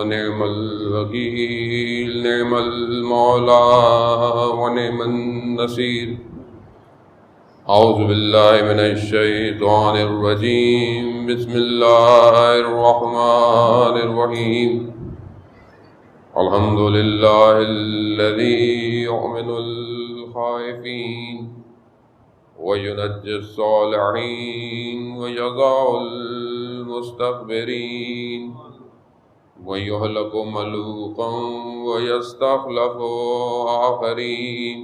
ونعم الوكيل، نعم المولى ونعم النصير. أعوذ بالله من الشيطان الرجيم، بسم الله الرحمن الرحيم. الحمد لله الذي يؤمن الخائفين وينجي الصالحين ويضع المستكبرين ويهلك ملوكا ويستخلف آخرين.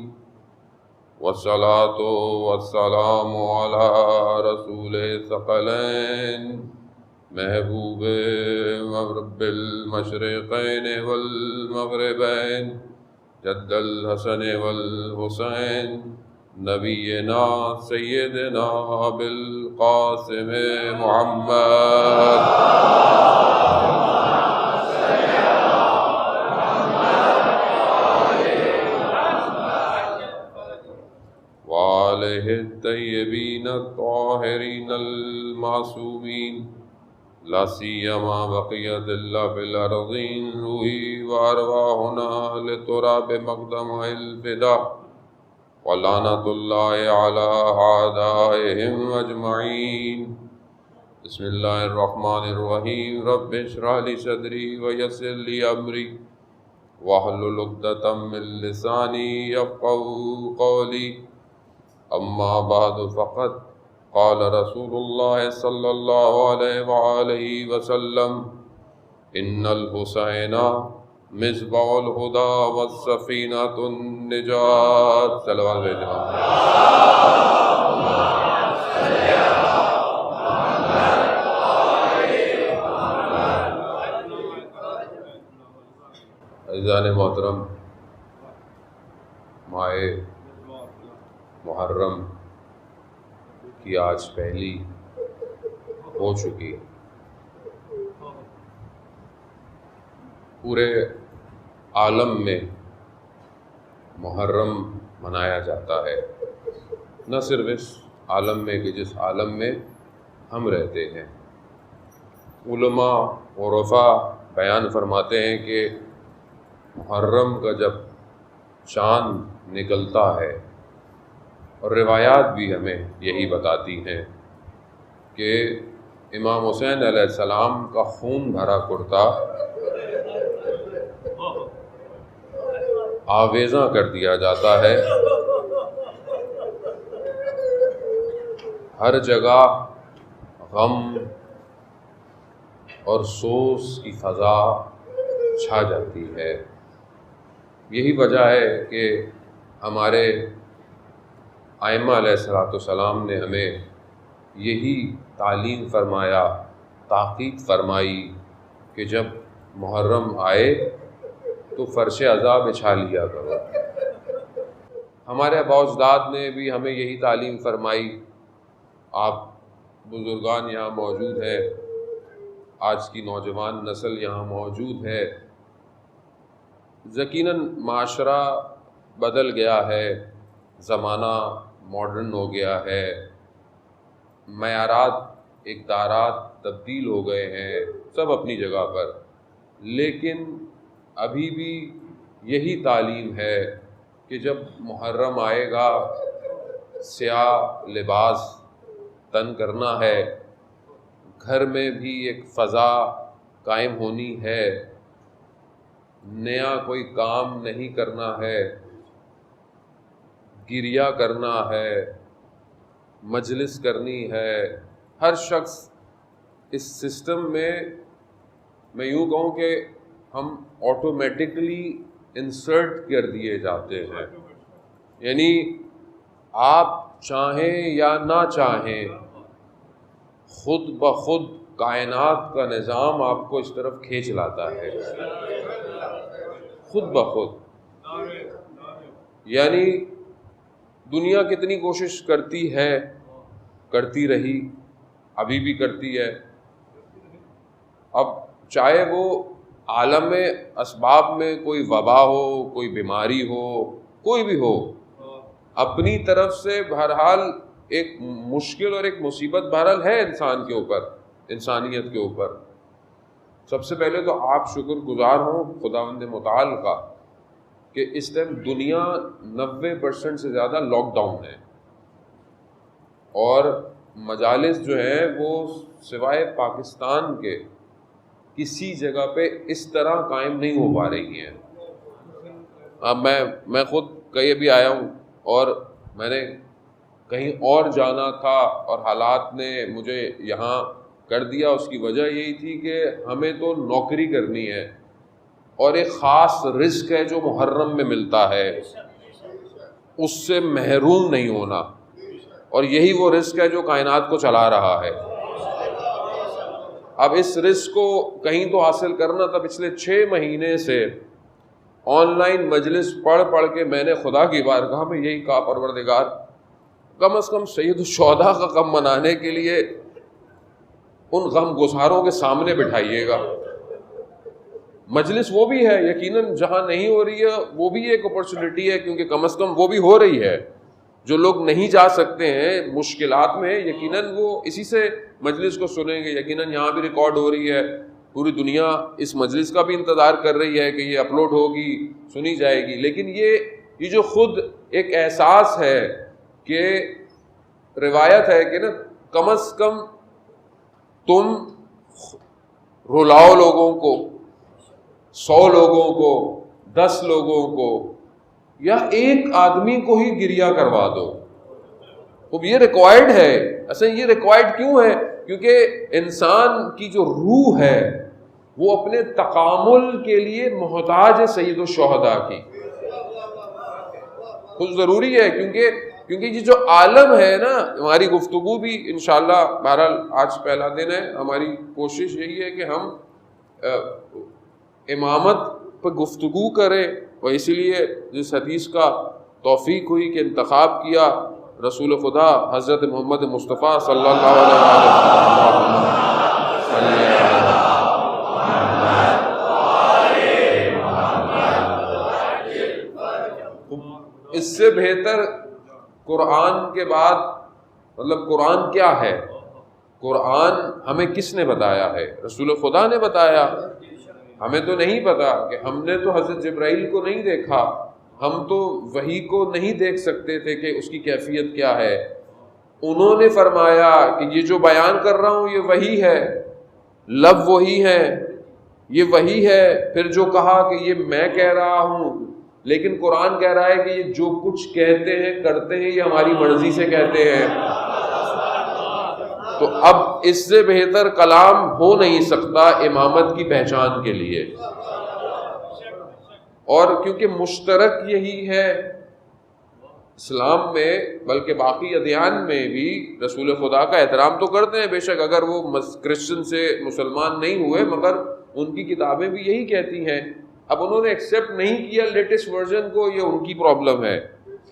والصلاة والسلام على رسول الثقلين محبوب رب المشرقين والمغربين جد الحسن والحسين نبينا سيدنا بالقاسم محمد وآله الطيبين الطاهرين المعصومين، لا سيما بقية الله في الأرضين، روحي وأرواحنا لتراب مقدم الفداء، ولعنة الله على أعدائهم أجمعين. بسم الله الرحمن الرحيم. رب اشرح لي صدري ويسر لي أمري واحلل عقدة من لساني يفقهوا قولي. أما بعد فقد قال رسول الله صلى الله عليه وآله وسلم: إن الحسين مصباح الهدى والسفينة النجاة. صلوات بھیجنا. عزیزان محترم، ماہ محرم کی آج پہلی ہو چکی. پورے عالم میں محرم منایا جاتا ہے، نہ صرف اس عالم میں کہ جس عالم میں ہم رہتے ہیں. علماء عرفاء بیان فرماتے ہیں کہ محرم کا جب چاند نکلتا ہے، اور روایات بھی ہمیں یہی بتاتی ہیں کہ امام حسین علیہ السلام کا خون بھرا کرتا آویزاں کر دیا جاتا ہے. ہر جگہ غم اور سوز کی فضا چھا جاتی ہے. یہی وجہ ہے کہ ہمارے ائمہ علیہ السلام نے ہمیں یہی تعلیم فرمایا، تاکید فرمائی کہ جب محرم آئے تو فرش عزا بچھا لیا کرو. ہمارے آباء و اجداد نے بھی ہمیں یہی تعلیم فرمائی. آپ بزرگان یہاں موجود ہیں، آج کی نوجوان نسل یہاں موجود ہے. یقیناً معاشرہ بدل گیا ہے، زمانہ ماڈرن ہو گیا ہے، معیارات اقدارات تبدیل ہو گئے ہیں، سب اپنی جگہ پر. لیکن ابھی بھی یہی تعلیم ہے کہ جب محرم آئے گا سیاہ لباس تن کرنا ہے، گھر میں بھی ایک فضا قائم ہونی ہے، نیا کوئی کام نہیں کرنا ہے، گریہ کرنا ہے، مجلس کرنی ہے. ہر شخص اس سسٹم میں یوں کہوں کہ ہم آٹومیٹکلی انسرٹ کر دیے جاتے ہیں. یعنی آپ چاہیں یا نہ چاہیں، خود بخود کائنات کا نظام آپ کو اس طرف کھینچ لاتا ہے، خود بخود. یعنی دنیا کتنی کوشش کرتی ہے، کرتی رہی، ابھی بھی کرتی ہے. اب چاہے وہ عالم اسباب میں کوئی وبا ہو، کوئی بیماری ہو، کوئی بھی ہو، اپنی طرف سے بہرحال ایک مشکل اور ایک مصیبت بہرحال ہے انسان کے اوپر، انسانیت کے اوپر. سب سے پہلے تو آپ شکر گزار ہوں خداوند متعال کا کہ اس ٹائم دنیا 90% سے زیادہ لاک ڈاؤن ہے، اور مجالس جو ہیں وہ سوائے پاکستان کے کسی جگہ پہ اس طرح قائم نہیں ہو پا رہی ہیں۔ اب میں خود کہیں ابھی آیا ہوں اور میں نے کہیں اور جانا تھا اور حالات نے مجھے یہاں کر دیا۔ اس کی وجہ یہی تھی کہ ہمیں تو نوکری کرنی ہے اور ایک خاص رزق ہے جو محرم میں ملتا ہے، اس سے محروم نہیں ہونا، اور یہی وہ رزق ہے جو کائنات کو چلا رہا ہے۔ اب اس رزق کو کہیں تو حاصل کرنا تھا۔ پچھلے 6 مہینے سے آن لائن مجلس پڑھ کے میں نے خدا کی بارگاہ میں یہی کہا، پروردگار کم از کم سید الشہداء کا غم منانے کے لیے ان غم گساروں کے سامنے بٹھائیے گا۔ مجلس وہ بھی ہے یقیناً، جہاں نہیں ہو رہی ہے وہ بھی ایک اپرچونٹی ہے، کیونکہ کم از کم وہ بھی ہو رہی ہے۔ جو لوگ نہیں جا سکتے ہیں، مشکلات میں، یقیناً وہ اسی سے مجلس کو سنیں گے۔ یقیناً یہاں بھی ریکارڈ ہو رہی ہے، پوری دنیا اس مجلس کا بھی انتظار کر رہی ہے کہ یہ اپلوڈ ہوگی، سنی جائے گی۔ لیکن یہ جو خود ایک احساس ہے کہ روایت ہے کہ نا کم از کم تم رلاؤ لوگوں کو، 100 لوگوں کو، 10 لوگوں کو، یا ایک آدمی کو ہی گریہ کروا دو۔ اب یہ ریکوائرڈ ہے۔ اصل یہ ریکوائرڈ کیوں ہے؟ کیونکہ انسان کی جو روح ہے وہ اپنے تکامل کے لیے محتاج ہے سید الشہداء کی۔ خود ضروری ہے، کیونکہ یہ جو عالم ہے نا، ہماری گفتگو بھی انشاءاللہ، بہرحال آج پہلا دن ہے، ہماری کوشش یہی ہے کہ ہم امامت پہ گفتگو کریں، اور اسی لیے جس حدیث کا توفیق ہوئی کہ انتخاب کیا رسول خدا حضرت محمد مصطفیٰ صلی اللہ علیہ وسلم۔ اس سے بہتر قرآن کے بعد، مطلب قرآن کیا ہے؟ قرآن ہمیں کس نے بتایا ہے؟ رسول خدا نے بتایا۔ ہمیں تو نہیں پتا، کہ ہم نے تو حضرت جبرائیل کو نہیں دیکھا، ہم تو وحی کو نہیں دیکھ سکتے تھے کہ اس کی کیفیت کیا ہے۔ انہوں نے فرمایا کہ یہ جو بیان کر رہا ہوں یہ وحی ہے، لب وہی ہے، یہ وحی ہے۔ پھر جو کہا کہ یہ میں کہہ رہا ہوں، لیکن قرآن کہہ رہا ہے کہ یہ جو کچھ کہتے ہیں کرتے ہیں یہ ہماری مرضی سے کہتے ہیں۔ تو اب اس سے بہتر کلام ہو نہیں سکتا امامت کی پہچان کے لیے، اور کیونکہ مشترک یہی ہے اسلام میں، بلکہ باقی ادیان میں بھی رسول خدا کا احترام تو کرتے ہیں، بے شک اگر وہ کرسچن سے مسلمان نہیں ہوئے، مگر ان کی کتابیں بھی یہی کہتی ہیں۔ اب انہوں نے ایکسیپٹ نہیں کیا لیٹسٹ ورژن کو، یہ ان کی پرابلم ہے،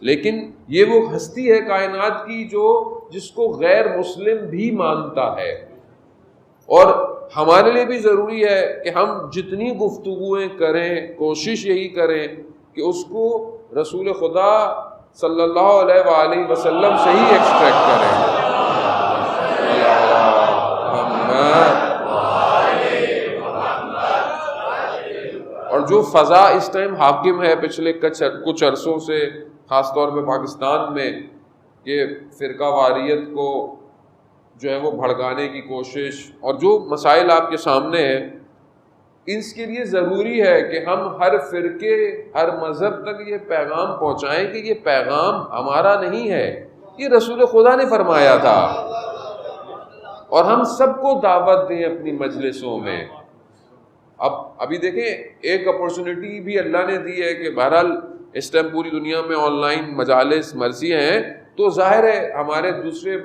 لیکن یہ وہ ہستی ہے کائنات کی جس کو غیر مسلم بھی مانتا ہے۔ اور ہمارے لیے بھی ضروری ہے کہ ہم جتنی گفتگویں کریں، کوشش یہی کریں کہ اس کو رسول خدا صلی اللہ علیہ وآلہ وسلم سے ہی ایکسٹریکٹ کریں۔ اور جو فضا اس ٹائم حاکم ہے پچھلے کچھ عرصوں سے، خاص طور پہ پاکستان میں، کہ فرقہ واریت کو جو ہے وہ بھڑکانے کی کوشش، اور جو مسائل آپ کے سامنے ہیں، اس کے لیے ضروری ہے کہ ہم ہر فرقے، ہر مذہب تک یہ پیغام پہنچائیں کہ یہ پیغام ہمارا نہیں ہے، یہ رسول خدا نے فرمایا تھا، اور ہم سب کو دعوت دیں اپنی مجلسوں میں۔ ابھی دیکھیں ایک اپورچونٹی بھی اللہ نے دی ہے کہ بہرحال اس ٹائم پوری دنیا میں آن لائن مجالس مرثیہ ہیں، تو ظاہر ہے ہمارے دوسرے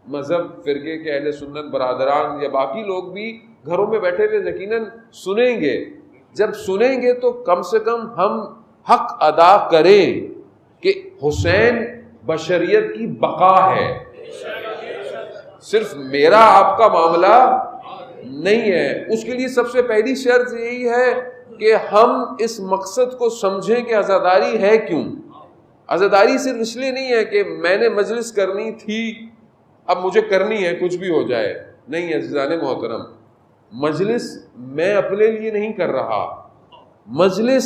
مذہب فرقے کے اہل سنت برادران یا باقی لوگ بھی گھروں میں بیٹھے ہوئے یقیناً سنیں گے۔ جب سنیں گے تو کم سے کم ہم حق ادا کریں کہ حسین بشریت کی بقا ہے، صرف میرا آپ کا معاملہ نہیں ہے۔ اس کے لیے سب سے پہلی شرط یہی ہے کہ ہم اس مقصد کو سمجھیں کہ عزاداری ہے کیوں۔ عزاداری صرف اس لیے نہیں ہے کہ میں نے مجلس کرنی تھی اب مجھے کرنی ہے کچھ بھی ہو جائے، نہیں عزیزان محترم، مجلس میں اپنے لیے نہیں کر رہا، مجلس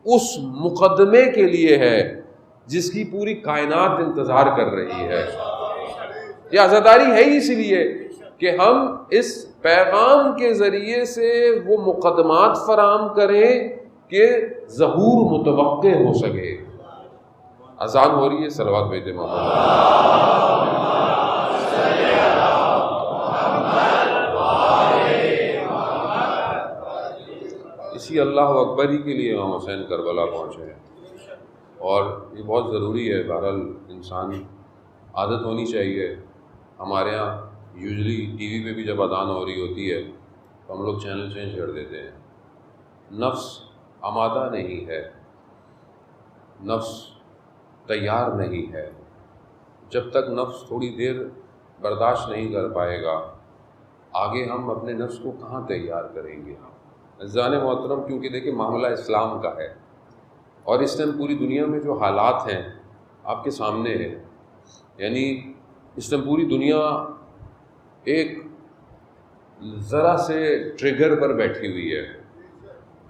اس مقدمے کے لیے ہے جس کی پوری کائنات انتظار کر رہی ہے۔ یہ عزاداری ہے ہی اسی لیے کہ ہم اس پیغام کے ذریعے سے وہ مقدمات فراہم کریں کہ ظہور متوقع ہو سکے۔ اذان ہو رہی ہے، صلوات بھیجیں محمد۔ اسی اللہ اکبر ہی کے لیے امام حسین کربلا پہنچے ہیں، اور یہ بہت ضروری ہے۔ بہرحال انسان عادت ہونی چاہیے۔ ہمارے ہاں یوزلی ٹی وی پہ بھی جب اذان ہو رہی ہوتی ہے تو ہم لوگ چینل چینج کر دیتے ہیں۔ نفس آمادہ نہیں ہے، نفس تیار نہیں ہے۔ جب تک نفس تھوڑی دیر برداشت نہیں کر پائے گا، آگے ہم اپنے نفس کو کہاں تیار کریں گے؟ عزیزان محترم، کیونکہ دیکھیں معاملہ اسلام کا ہے، اور اس ٹائم پوری دنیا میں جو حالات ہیں آپ کے سامنے ہیں، یعنی اس ٹائم پوری دنیا ایک ذرا سے ٹریگر پر بیٹھی ہوئی ہے،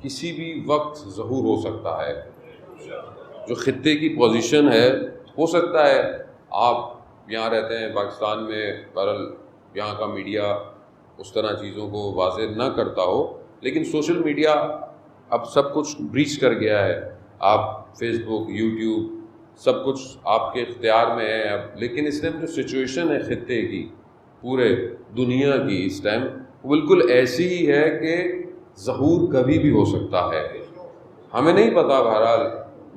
کسی بھی وقت ظہور ہو سکتا ہے۔ جو خطے کی پوزیشن ہے، ہو سکتا ہے آپ یہاں رہتے ہیں پاکستان میں، بہرحال یہاں کا میڈیا اس طرح چیزوں کو واضح نہ کرتا ہو، لیکن سوشل میڈیا اب سب کچھ بریچ کر گیا ہے۔ آپ فیس بک، یوٹیوب، سب کچھ آپ کے اختیار میں ہے اب۔ لیکن اس ٹائم جو سچویشن ہے خطے کی، پورے دنیا کی، اس ٹائم بالکل ایسی ہی ہے کہ ظہور کبھی بھی ہو سکتا ہے۔ ہمیں نہیں پتا، بہرحال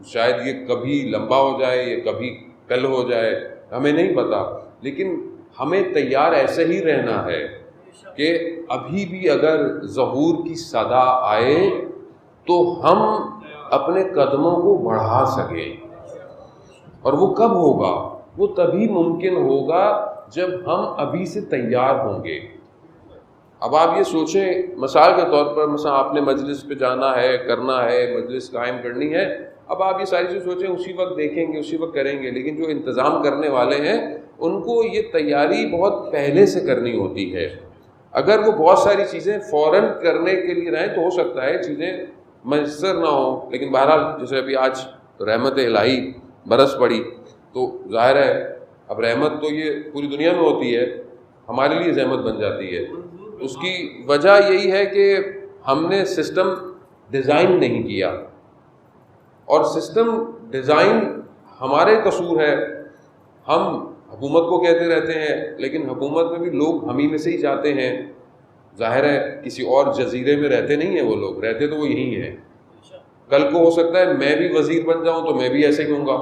شاید یہ کبھی لمبا ہو جائے، یہ کبھی کل ہو جائے، ہمیں نہیں پتا، لیکن ہمیں تیار ایسے ہی رہنا ہے کہ ابھی بھی اگر ظہور کی صدا آئے تو ہم اپنے قدموں کو بڑھا سکیں۔ اور وہ کب ہوگا؟ وہ تبھی ممکن ہوگا جب ہم ابھی سے تیار ہوں گے۔ اب آپ یہ سوچیں، مثال کے طور پر مثلا آپ نے مجلس پہ جانا ہے، کرنا ہے، مجلس قائم کرنی ہے، اب آپ یہ ساری چیز سوچیں اسی وقت دیکھیں گے، اسی وقت کریں گے، لیکن جو انتظام کرنے والے ہیں ان کو یہ تیاری بہت پہلے سے کرنی ہوتی ہے۔ اگر وہ بہت ساری چیزیں فوراً کرنے کے لیے رہیں تو ہو سکتا ہے چیزیں میسر نہ ہوں، لیکن بہرحال جیسے ابھی آج رحمت الہی برس پڑی تو ظاہر ہے اب رحمت تو یہ پوری دنیا میں ہوتی ہے، ہمارے لیے زحمت بن جاتی ہے۔ اس کی وجہ یہی ہے کہ ہم نے سسٹم ڈیزائن نہیں کیا، اور سسٹم ڈیزائن ہمارے قصور ہے۔ ہم حکومت کو کہتے رہتے ہیں، لیکن حکومت میں بھی لوگ ہم ہی میں سے ہی جاتے ہیں۔ ظاہر ہے کسی اور جزیرے میں رہتے نہیں ہیں وہ لوگ، رہتے تو وہ یہی ہیں۔ کل کو ہو سکتا ہے میں بھی وزیر بن جاؤں تو میں بھی ایسے ہی ہوں گا۔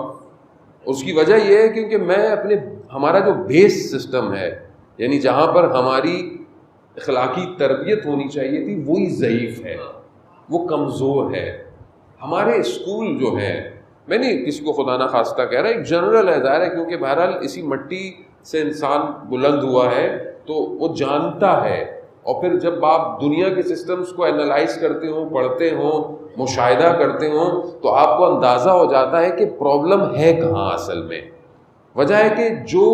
اس کی وجہ یہ ہے کیونکہ میں ہمارا جو بیس سسٹم ہے، یعنی جہاں پر ہماری اخلاقی تربیت ہونی چاہیے تھی، وہی ضعیف ہے، وہ کمزور ہے۔ ہمارے اسکول جو ہیں، میں نہیں کسی کو خدا نہ خواستہ کہہ رہا، ایک جنرل ہے، ظاہر ہے کیونکہ بہرحال اسی مٹی سے انسان بلند ہوا ہے تو وہ جانتا ہے۔ اور پھر جب آپ دنیا کے سسٹمز کو انالائز کرتے ہوں، پڑھتے ہوں، مشاہدہ کرتے ہوں، تو آپ کو اندازہ ہو جاتا ہے کہ پرابلم ہے کہاں اصل میں۔ وجہ ہے کہ جو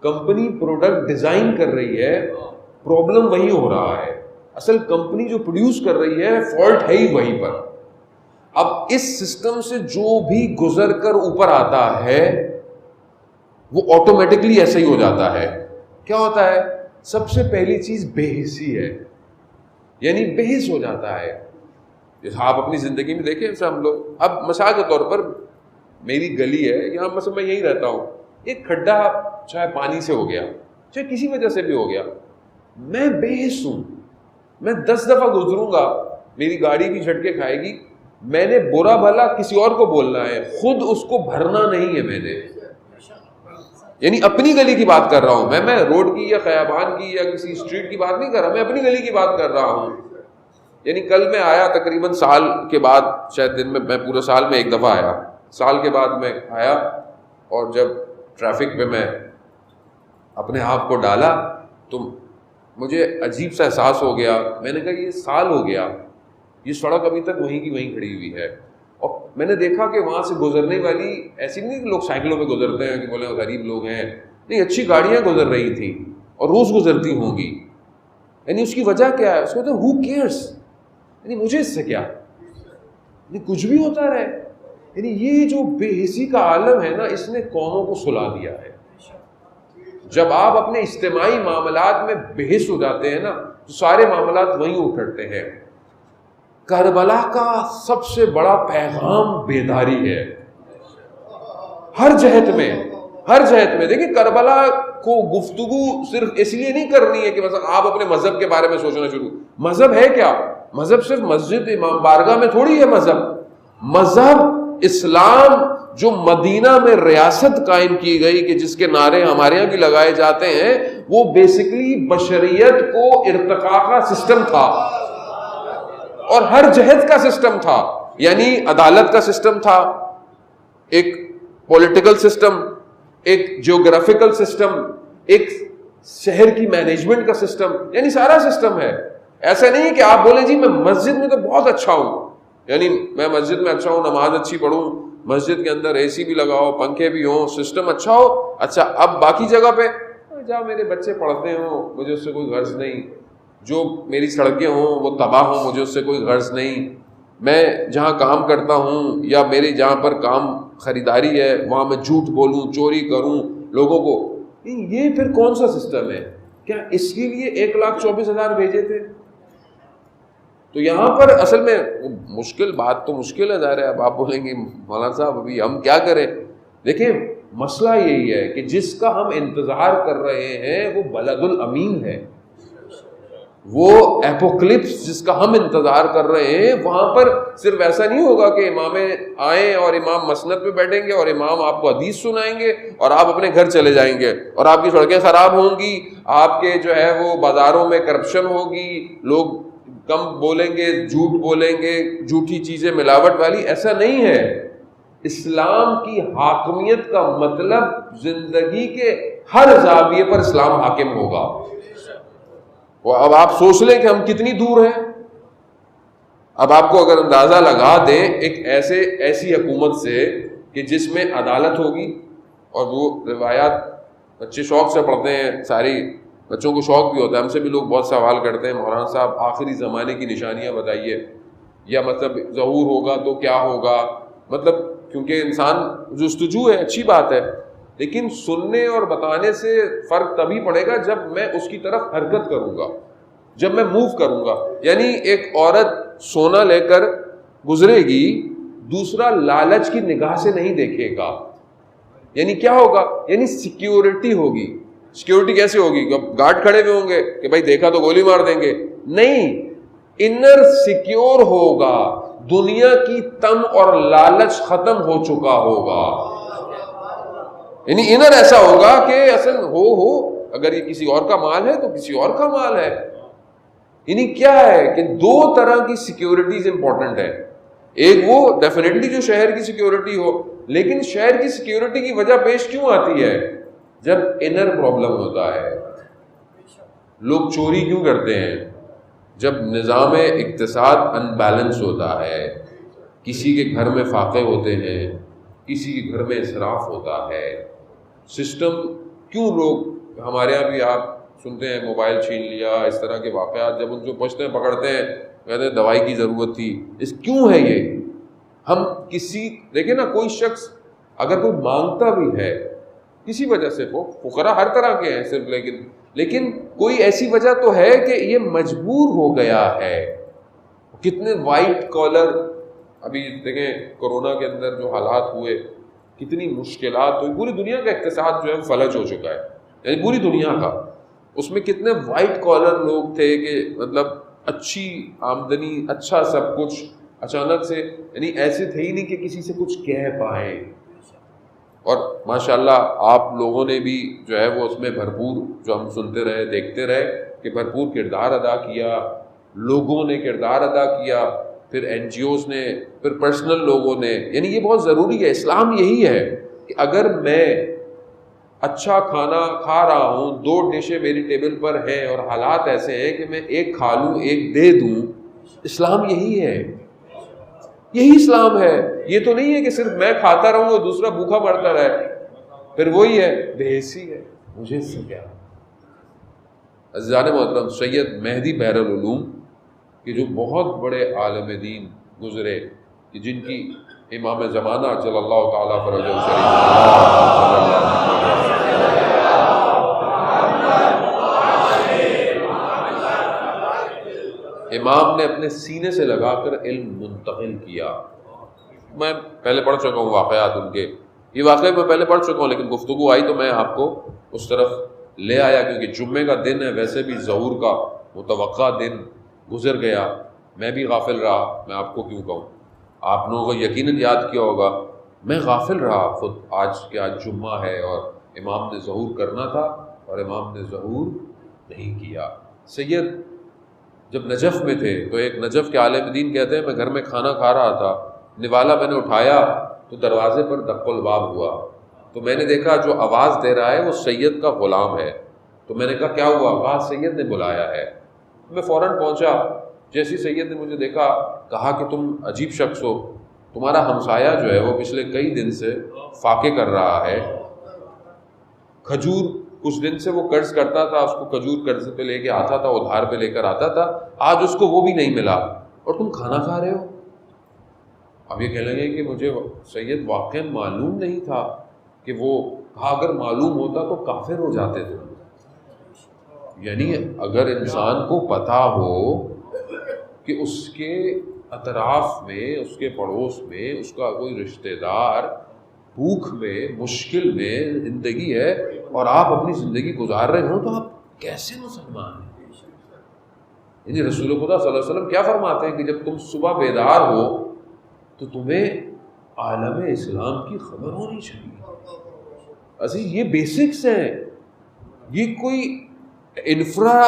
کمپنی پروڈکٹ ڈیزائن کر رہی ہے، پرابلم وہی ہو رہا ہے۔ اصل کمپنی جو پروڈیوس کر رہی ہے، فالٹ ہے ہی وہیں پر۔ اب اس سسٹم سے جو بھی گزر کر اوپر آتا ہے وہ آٹومیٹکلی ایسا ہی ہو جاتا ہے۔ کیا ہوتا ہے؟ سب سے پہلی چیز بے حسی ہے، یعنی بے حس ہو جاتا ہے۔ جیسے آپ اپنی زندگی میں دیکھیں، جیسے ہم لوگ، اب مثال کے طور پر میری گلی ہے یہاں، مثلا میں یہیں رہتا ہوں، ایک کھڈا چاہے پانی سے ہو گیا، چاہے کسی وجہ سے بھی ہو گیا، میں بے حس ہوں، میں 10 دفعہ گزروں گا، میری گاڑی بھی جھٹکے کھائے گی، میں نے برا بھلا کسی اور کو بولنا ہے، خود اس کو بھرنا نہیں ہے میں نے۔ یعنی اپنی گلی کی بات کر رہا ہوں میں روڈ کی یا خیابان کی یا کسی اسٹریٹ کی بات نہیں کر رہا، میں اپنی گلی کی بات کر رہا ہوں۔ یعنی کل میں آیا تقریباً سال کے بعد، شاید دن میں پورے سال میں ایک دفعہ آیا، سال کے بعد میں آیا، اور جب ٹریفک پہ میں اپنے آپ کو ڈالا تو مجھے عجیب سا احساس ہو گیا۔ میں نے کہا یہ سال ہو گیا، یہ سڑک ابھی تک وہیں کی وہیں کھڑی ہوئی ہے، اور میں نے دیکھا کہ وہاں سے گزرنے والی، ایسی نہیں کہ لوگ سائیکلوں پہ گزرتے ہیں کہ بولے غریب لوگ ہیں، نہیں، اچھی گاڑیاں گزر رہی تھیں اور روز گزرتی ہوں گی، یعنی اس کی وجہ کیا ہے؟ اس کو ہو کیئرس، یعنی مجھے اس سے کیا، یعنی کچھ بھی ہوتا رہے. یعنی یہ جو بے حسی کا عالم ہے نا، اس نے قوموں کو سلا دیا ہے. جب آپ اپنے اجتماعی معاملات میں بے حس ہو جاتے ہیں نا تو سارے معاملات وہیں اٹھتے ہیں. کربلا کا سب سے بڑا پیغام بیداری ہے، ہر جہت میں، ہر جہت میں. دیکھیں کربلا کو گفتگو صرف اس لیے نہیں کرنی ہے کہ مثلا آپ اپنے مذہب کے بارے میں سوچنا شروع. مذہب ہے کیا؟ مذہب صرف مسجد امام بارگاہ میں تھوڑی ہے. مذہب اسلام جو مدینہ میں ریاست قائم کی گئی کہ جس کے نعرے ہمارے یہاں بھی لگائے جاتے ہیں، وہ بیسیکلی بشریت کو ارتقاء کا سسٹم تھا اور ہر جہت کا سسٹم تھا. یعنی عدالت کا سسٹم تھا، ایک پولیٹیکل سسٹم، ایک جیوگرافیکل سسٹم، ایک شہر کی مینجمنٹ کا سسٹم، یعنی سارا سسٹم ہے. ایسا نہیں کہ آپ بولیں جی میں مسجد میں تو بہت اچھا ہوں، یعنی میں مسجد میں اچھا ہوں، نماز اچھی پڑھوں، مسجد کے اندر اے سی بھی لگاؤ، پنکھے بھی ہوں، سسٹم اچھا ہو. اچھا اب باقی جگہ پہ جہاں میرے بچے پڑھتے ہوں مجھے اس سے کوئی غرض نہیں، جو میری سڑکیں ہوں وہ تباہ ہوں مجھے اس سے کوئی غرض نہیں، میں جہاں کام کرتا ہوں یا میری جہاں پر کام خریداری ہے وہاں میں جھوٹ بولوں، چوری کروں لوگوں کو. یہ پھر کون سا سسٹم ہے؟ کیا اس کے لیے 1,24,000 بھیجے تھے؟ تو یہاں پر اصل میں مشکل بات تو مشکل ہے، ظاہر ہے. اب آپ بولیں گے مولانا صاحب ابھی ہم کیا کریں؟ دیکھیں مسئلہ یہی ہے کہ جس کا ہم انتظار کر رہے ہیں وہ بلد الامین ہے، وہ ایپوکلپس جس کا ہم انتظار کر رہے ہیں وہاں پر صرف ایسا نہیں ہوگا کہ امام آئیں اور امام مسند پہ بیٹھیں گے اور امام آپ کو حدیث سنائیں گے اور آپ اپنے گھر چلے جائیں گے اور آپ کی سڑکیں خراب ہوں گی، آپ کے جو ہے وہ بازاروں میں کرپشن ہوگی، لوگ کم بولیں گے، جھوٹ بولیں گے، جھوٹی چیزیں ملاوٹ والی. ایسا نہیں ہے. اسلام کی حاکمیت کا مطلب زندگی کے ہر زاویے پر اسلام حاکم ہوگا. اب آپ سوچ لیں کہ ہم کتنی دور ہیں. اب آپ کو اگر اندازہ لگا دیں ایک ایسی حکومت سے کہ جس میں عدالت ہوگی، اور وہ روایات بچے شوق سے پڑھتے ہیں، ساری بچوں کو شوق بھی ہوتا ہے، ہم سے بھی لوگ بہت سوال کرتے ہیں مولانا صاحب آخری زمانے کی نشانیاں بتائیے، یا مطلب ظہور ہوگا تو کیا ہوگا. مطلب کیونکہ انسان جستجو ہے، اچھی بات ہے، لیکن سننے اور بتانے سے فرق تبھی پڑے گا جب میں اس کی طرف حرکت کروں گا، جب میں موو کروں گا. یعنی ایک عورت سونا لے کر گزرے گی، دوسرا لالچ کی نگاہ سے نہیں دیکھے گا. یعنی کیا ہوگا؟ یعنی سیکیورٹی ہوگی. سیکیورٹی کیسے ہوگی؟ گارڈ کھڑے ہوئے ہوں گے کہ بھائی دیکھا تو گولی مار دیں گے. نہیں، انر سیکیور ہوگا، دنیا کی تم اور لالچ ختم ہو چکا ہوگا. یعنی انر ایسا ہوگا کہ اصل ہو اگر یہ کسی اور کا مال ہے تو کسی اور کا مال ہے. یعنی کیا ہے کہ دو طرح کی سیکیورٹیز امپورٹنٹ ہے. ایک وہ ڈیفینیٹلی جو شہر کی سیکیورٹی ہو، لیکن شہر کی سیکیورٹی کی وجہ پیش کیوں آتی ہے؟ جب انر پرابلم ہوتا ہے. لوگ چوری کیوں کرتے ہیں؟ جب نظام اقتصاد ان بیلنس ہوتا ہے، کسی کے گھر میں فاقے ہوتے ہیں، کسی کے گھر میں اسراف ہوتا ہے. سسٹم کیوں لوگ ہمارے یہاں بھی آپ سنتے ہیں موبائل چھین لیا، اس طرح کے واقعات، جب ان کو پوچھتے ہیں پکڑتے ہیں کہتے ہیں دوائی کی ضرورت تھی. اس کیوں ہے یہ؟ ہم کسی دیکھیں نا، کوئی شخص اگر کوئی مانگتا بھی ہے کسی وجہ سے، وہ فقراء ہر طرح کے ہیں صرف، لیکن کوئی ایسی وجہ تو ہے کہ یہ مجبور ہو گیا ہے. کتنے وائٹ کالر، ابھی دیکھیں کورونا کے اندر جو حالات ہوئے، کتنی مشکلات ہوئی، پوری دنیا کا اقتصاد جو ہے فلج ہو چکا ہے، یعنی پوری دنیا کا. اس میں کتنے وائٹ کالر لوگ تھے کہ مطلب اچھی آمدنی، اچھا سب کچھ، اچانک سے یعنی ایسے تھے ہی نہیں کہ کسی سے کچھ کہہ پائیں. اور ماشاءاللہ آپ لوگوں نے بھی جو ہے وہ اس میں بھرپور، جو ہم سنتے رہے دیکھتے رہے کہ بھرپور کردار ادا کیا، لوگوں نے کردار ادا کیا، پھر این جی اوز نے، پھر پرسنل لوگوں نے. یعنی یہ بہت ضروری ہے. اسلام یہی ہے کہ اگر میں اچھا کھانا کھا رہا ہوں، 2 ڈشیں میری ٹیبل پر ہیں اور حالات ایسے ہیں کہ میں ایک کھا لوں ایک دے دوں، اسلام یہی ہے، یہی اسلام ہے. یہ تو نہیں ہے کہ صرف میں کھاتا رہوں اور دوسرا بھوکا مرتا رہے، پھر وہی ہے بے حسی ہے، مجھے اس سے کیا. عزیزان محترم، سید مہدی بحر العلوم کہ جو بہت بڑے عالم دین گزرے کہ جن کی امام زمانہ صلی اللہ تعالیٰ فرج الشریف امام نے اپنے سینے سے لگا کر علم منتقل کیا. میں پہلے پڑھ چکا ہوں واقعات ان کے، یہ واقعہ میں پہلے پڑھ چکا ہوں، لیکن گفتگو آئی تو میں آپ کو اس طرف لے آیا، کیونکہ جمعے کا دن ہے، ویسے بھی ظہور کا متوقع دن گزر گیا، میں بھی غافل رہا. میں آپ کو کیوں کہوں، آپ لوگوں کو یقیناً یاد کیا ہوگا، میں غافل رہا خود آج کہ آج جمعہ ہے اور امام نے ظہور کرنا تھا اور امام نے ظہور نہیں کیا. سید جب نجف میں تھے تو ایک نجف کے عالم دین کہتے ہیں میں گھر میں کھانا کھا رہا تھا، نوالا میں نے اٹھایا تو دروازے پر دق الباب ہوا، تو میں نے دیکھا جو آواز دے رہا ہے وہ سید کا غلام ہے. تو میں نے کہا کیا ہوا؟ کہا سید نے بلایا ہے. میں فوراً پہنچا، جیسی سید نے مجھے دیکھا کہا کہ تم عجیب شخص ہو، تمہارا ہمسایہ جو ہے وہ پچھلے کئی دن سے فاقے کر رہا ہے، کھجور کچھ دن سے وہ قرض کرتا تھا، اس کو کھجور قرض پہ لے کے آتا تھا، ادھار پہ لے کر آتا تھا، آج اس کو وہ بھی نہیں ملا اور تم کھانا کھا رہے ہو. اب یہ کہنے لگے کہ مجھے سید واقعا معلوم نہیں تھا کہ وہ، کہا اگر معلوم ہوتا تو کافر ہو جاتے تھے. یعنی اگر انسان کو پتہ ہو کہ اس کے اطراف میں، اس کے پڑوس میں اس کا کوئی رشتہ دار بھوک میں، مشکل میں زندگی ہے اور آپ اپنی زندگی گزار رہے ہوں، تو آپ کیسے مسلمان ہیں؟ یعنی رسول خدا صلی اللہ علیہ وسلم کیا فرماتے ہیں کہ جب تم صبح بیدار ہو تو تمہیں عالم اسلام کی خبر ہونی چاہیے. اصل یہ بیسکس ہیں، یہ کوئی انفرا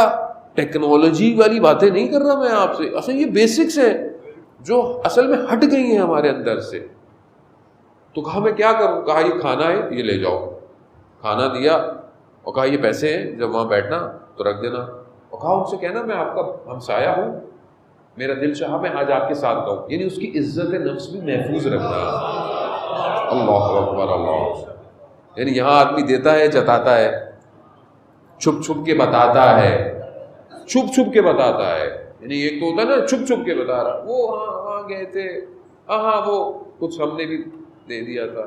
ٹیکنالوجی والی باتیں نہیں کر رہا میں آپ سے، اصل یہ بیسکس ہیں جو اصل میں ہٹ گئی ہیں ہمارے اندر سے. تو کہا میں کیا کروں؟ کہا یہ کھانا ہے، یہ لے جاؤ. کھانا دیا اور کہا یہ پیسے ہیں، جب وہاں بیٹھنا تو رکھ دینا، اور کہا ان سے کہنا میں آپ کا ہمسایہ ہوں، میرا دل چاہا میں آج آپ کے ساتھ رہوں. یعنی اس کی عزت نفس بھی محفوظ رکھنا. اللہ اکبر اللہ. یعنی یہاں آدمی دیتا ہے، جتاتا ہے، چھپ چھپ کے بتاتا ہے، چھپ چھپ کے بتاتا ہے. یعنی ایک تو ہوتا ہے نا چھپ چھپ کے بتا رہا، وہ ہاں گئے تھے، ہاں وہ کچھ ہم نے بھی دے دیا تھا.